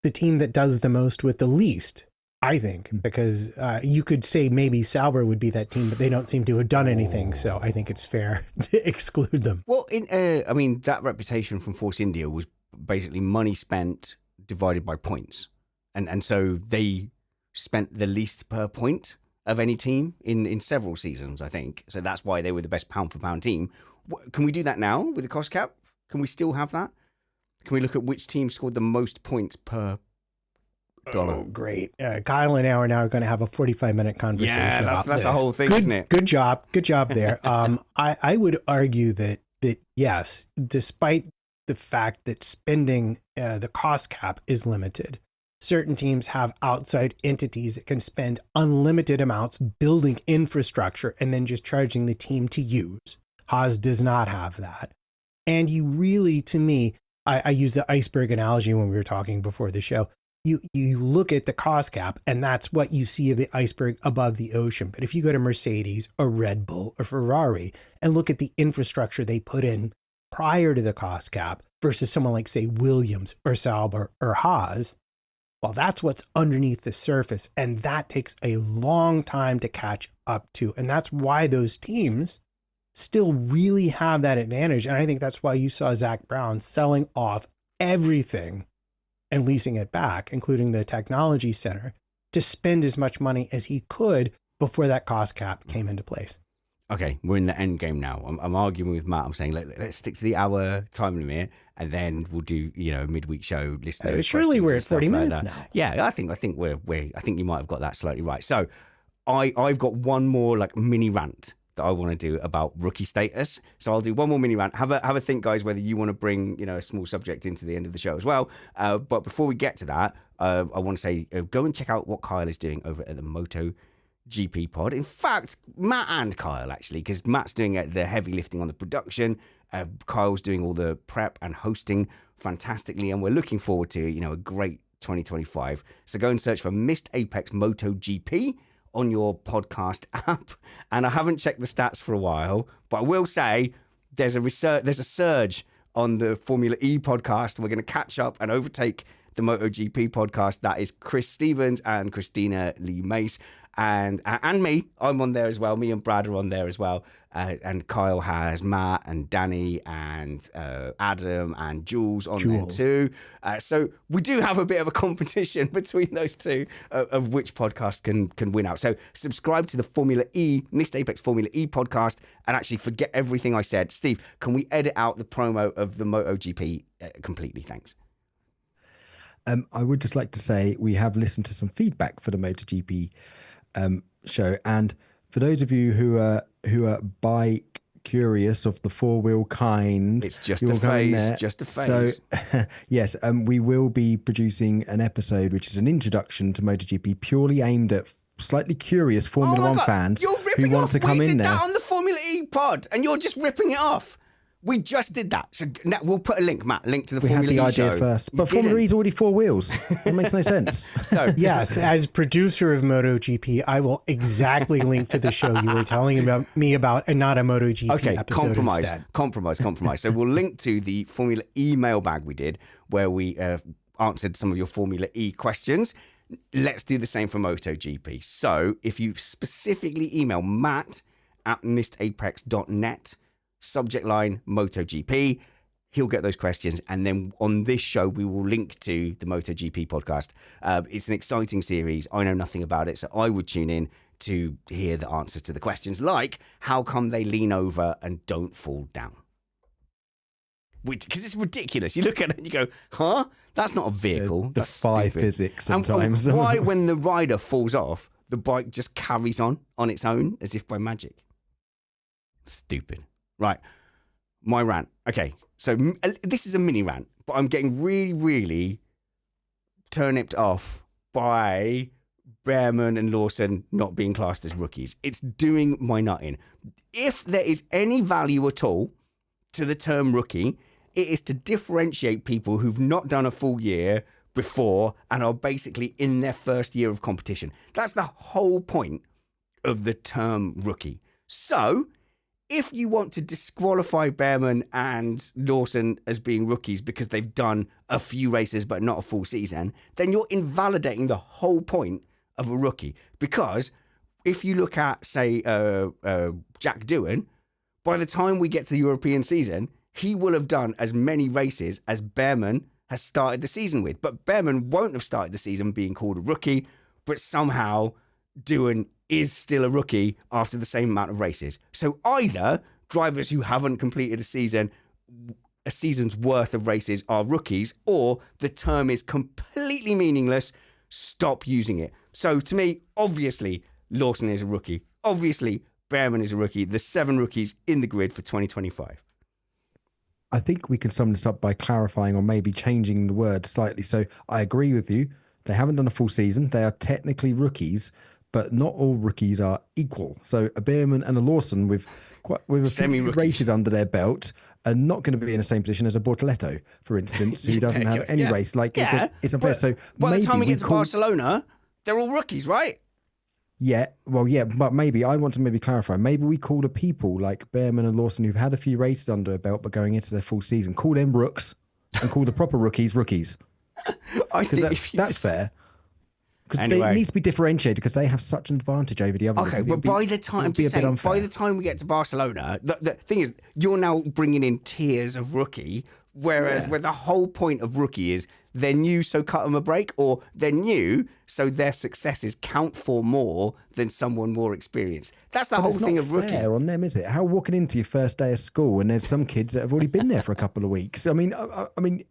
the team that does the most with the least, I think, because you could say maybe Sauber would be that team, but they don't seem to have done anything. So I think it's fair to exclude them. Well, that reputation from Force India was basically money spent divided by points, and so they spent the least per point of any team in several seasons, I think. So that's why they were the best pound for pound team. Can we do that now with the cost cap? Can we still have that? Can we look at which team scored the most points per dollar? Oh, great. Kyle and I are now going to have a 45-minute conversation. Yeah, that's the whole thing, isn't it? Good job there. I would argue that yes, despite the fact that spending the cost cap is limited, certain teams have outside entities that can spend unlimited amounts building infrastructure and then just charging the team to use. Haas does not have that. And you really, to me, I use the iceberg analogy when we were talking before the show. You look at the cost cap, and that's what you see of the iceberg above the ocean. But if you go to Mercedes or Red Bull or Ferrari and look at the infrastructure they put in prior to the cost cap versus someone like, say, Williams or Sauber or Haas, well, that's what's underneath the surface, and that takes a long time to catch up to. And that's why those teams still really have that advantage. And I think that's why you saw Zach Brown selling off everything and leasing it back, including the technology center, to spend as much money as he could before that cost cap came into place. Okay, we're in the end game now. I'm arguing with Matt. I'm saying let's stick to the hour time limit, and then we'll do a midweek show. Listener, surely we're at 40 minutes now. Yeah, I think you might have got that slightly right. So I've got one more like mini rant that I want to do about rookie status. So I'll do one more mini rant. Have a think, guys, whether you want to bring a small subject into the end of the show as well. But before we get to that, I want to say go and check out what Kyle is doing over at the MotoGP pod. In fact, Matt and Kyle, actually, because Matt's doing the heavy lifting on the production. Kyle's doing all the prep and hosting fantastically, and we're looking forward to a great 2025. So go and search for Missed Apex MotoGP on your podcast app. And I haven't checked the stats for a while, but I will say there's a surge on the Formula E podcast. We're going to catch up and overtake the MotoGP podcast. That is Chris Stevens and Christina Lee Mace. And me, I'm on there as well. Me and Brad are on there as well. And Kyle has Matt and Danny and Adam and Jules on there too. So we do have a bit of a competition between those two of which podcast can win out. So subscribe to the Formula E, Missed Apex Formula E podcast, and actually forget everything I said. Steve, can we edit out the promo of the MotoGP completely? Thanks. I would just like to say we have listened to some feedback for the MotoGP show, and for those of you who are bike curious of the four-wheel kind, it's just a phase. So yes, we will be producing an episode which is an introduction to MotoGP, purely aimed at slightly curious Formula One fans who want to come in there. We did that on the Formula E pod, and you're just ripping it off. We just did that. So now we'll put a link, Matt, link to the We had Formula the E idea show. first. You But Formula didn't. E's already 4 wheels. It makes no sense. So Yes, as producer of MotoGP, I will exactly link to the show you were telling me about and not a MotoGP okay, episode instead. compromise. So we'll link to the Formula E mailbag we did, where we answered some of your Formula E questions. Let's do the same for MotoGP. So if you specifically email Matt at missedapex.net, subject line MotoGP, he'll get those questions. And then on this show, we will link to the MotoGP podcast. It's an exciting series. I know nothing about it, so I would tune in to hear the answers to the questions, like how come they lean over and don't fall down? Because it's ridiculous. You look at it and you go, huh? That's not a vehicle. That's Defy stupid. physics And sometimes. why, when the rider falls off, the bike just carries on its own as if by magic? Stupid. Right. My rant. Okay. So this is a mini rant, but I'm getting really, really turnipped off by Behrman and Lawson not being classed as rookies. It's doing my nut in. If there is any value at all to the term rookie, it is to differentiate people who've not done a full year before and are basically in their first year of competition. That's the whole point of the term rookie. So if you want to disqualify Behrman and Lawson as being rookies because they've done a few races but not a full season, then you're invalidating the whole point of a rookie. Because if you look at, say, Jack Doohan, by the time we get to the European season, he will have done as many races as Behrman has started the season with. But Behrman won't have started the season being called a rookie, but somehow Doohan is still a rookie after the same amount of races. So either drivers who haven't completed a season's worth of races are rookies, or the term is completely meaningless. Stop using it. So to me, obviously, Lawson is a rookie. Obviously, Behrman is a rookie. The 7 rookies in the grid for 2025. I think we can sum this up by clarifying or maybe changing the word slightly. So I agree with you. They haven't done a full season. They are technically rookies, but not all rookies are equal. So a Behrman and a Lawson with a few races under their belt are not going to be in the same position as a Bortoletto, for instance, who doesn't have any race. Like it's unfair. So by the time we get to Barcelona, they're all rookies, right? Yeah, well, yeah, but maybe I want to maybe clarify. Maybe we call the people like Behrman and Lawson who've had a few races under their belt but going into their full season, call them rooks and call the proper rookies rookies. I think that's fair. Because anyway, they need to be differentiated because they have such an advantage over the other. Okay, but by the time we get to Barcelona, the thing is, you're now bringing in tiers of rookie, whereas where the whole point of rookie is they're new, so cut them a break, or they're new, so their successes count for more than someone more experienced. That's the whole thing of rookie. It's not fair on them, is it? How walking into your first day of school and there's some kids that have already been there for a couple of weeks. I mean,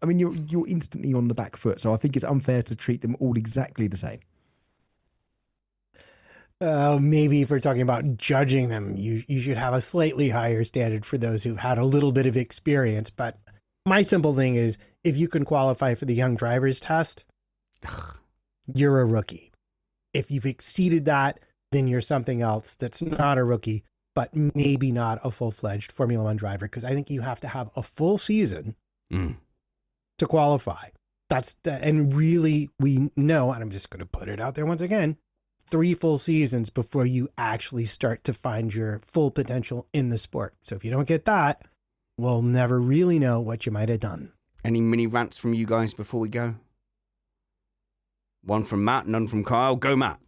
you're instantly on the back foot. So I think it's unfair to treat them all exactly the same. Maybe if we're talking about judging them, you should have a slightly higher standard for those who've had a little bit of experience. But my simple thing is, if you can qualify for the young drivers test, you're a rookie. If you've exceeded that, then you're something else that's not a rookie, but maybe not a full-fledged Formula One driver. Because I think you have to have a full season to qualify. And really, we know, and I'm just going to put it out there once again, 3 full seasons before you actually start to find your full potential in the sport. So if you don't get that, we'll never really know what you might have done. Any mini rants from you guys before we go? One from Matt, none from Kyle. Go, Matt.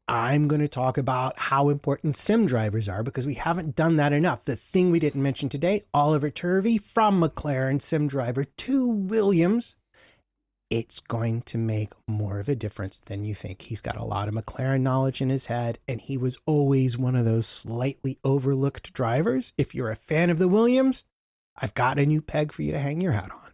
I'm going to talk about how important sim drivers are because we haven't done that enough. The thing we didn't mention today, Oliver Turvey from McLaren sim driver to Williams. It's going to make more of a difference than you think. He's got a lot of McLaren knowledge in his head, and he was always one of those slightly overlooked drivers. If you're a fan of the Williams, I've got a new peg for you to hang your hat on.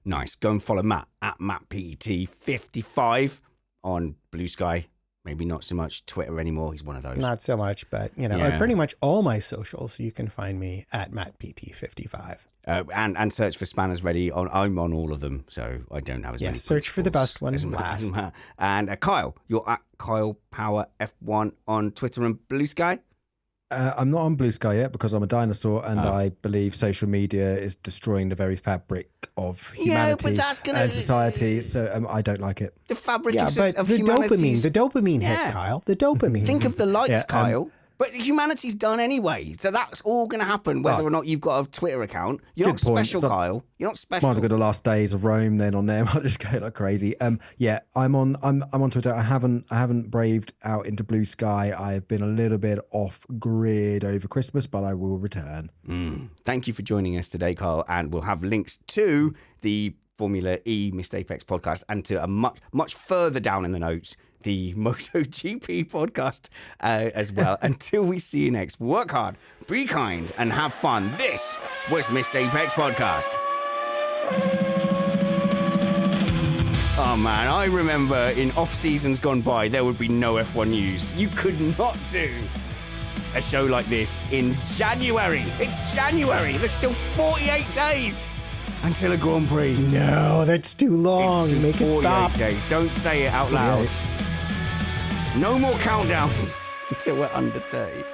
Nice. Go and follow Matt at MattPET55 on Blue Sky. Maybe not so much Twitter anymore. He's one of those. Not so much, but pretty much all my socials, you can find me at MattPT55. And search for Spanners Ready. I'm on all of them, so I don't have as many. Yes, search for the best one last. And Kyle, you're at Kyle Power F1 on Twitter and Blue Sky. I'm not on Blue Sky yet because I'm a dinosaur, and Oh. I believe social media is destroying the very fabric of humanity but that's gonna- and society. So I don't like it. The fabric Yeah, of, but of the humanity's... dopamine Yeah. hit, Kyle. The dopamine. Think of the likes, Yeah, Kyle. But humanity's done anyway, so that's all going to happen whether Right. or not you've got a Twitter account. You're not Good point. special, So- Kyle. You're not special. Might as well go to the last days of Rome then on them. I'll just go like crazy. Yeah, I'm on Twitter. I haven't braved out into Blue Sky. I've been a little bit off grid over Christmas, but I will return. Thank you for joining us today, Kyle, and we'll have links to the Formula E Missed Apex podcast and to a much further down in the notes, the MotoGP podcast as well. Until we see you next, work hard, be kind, and have fun. This was Missed Apex Podcast. Oh man, I remember in off seasons gone by, there would be no F1 news. You could not do a show like this in January. It's January. There's still 48 days until a Grand Prix. No, that's too long. It's Make it 48 stop. days. Don't say it out loud. No more countdowns until we're under 30.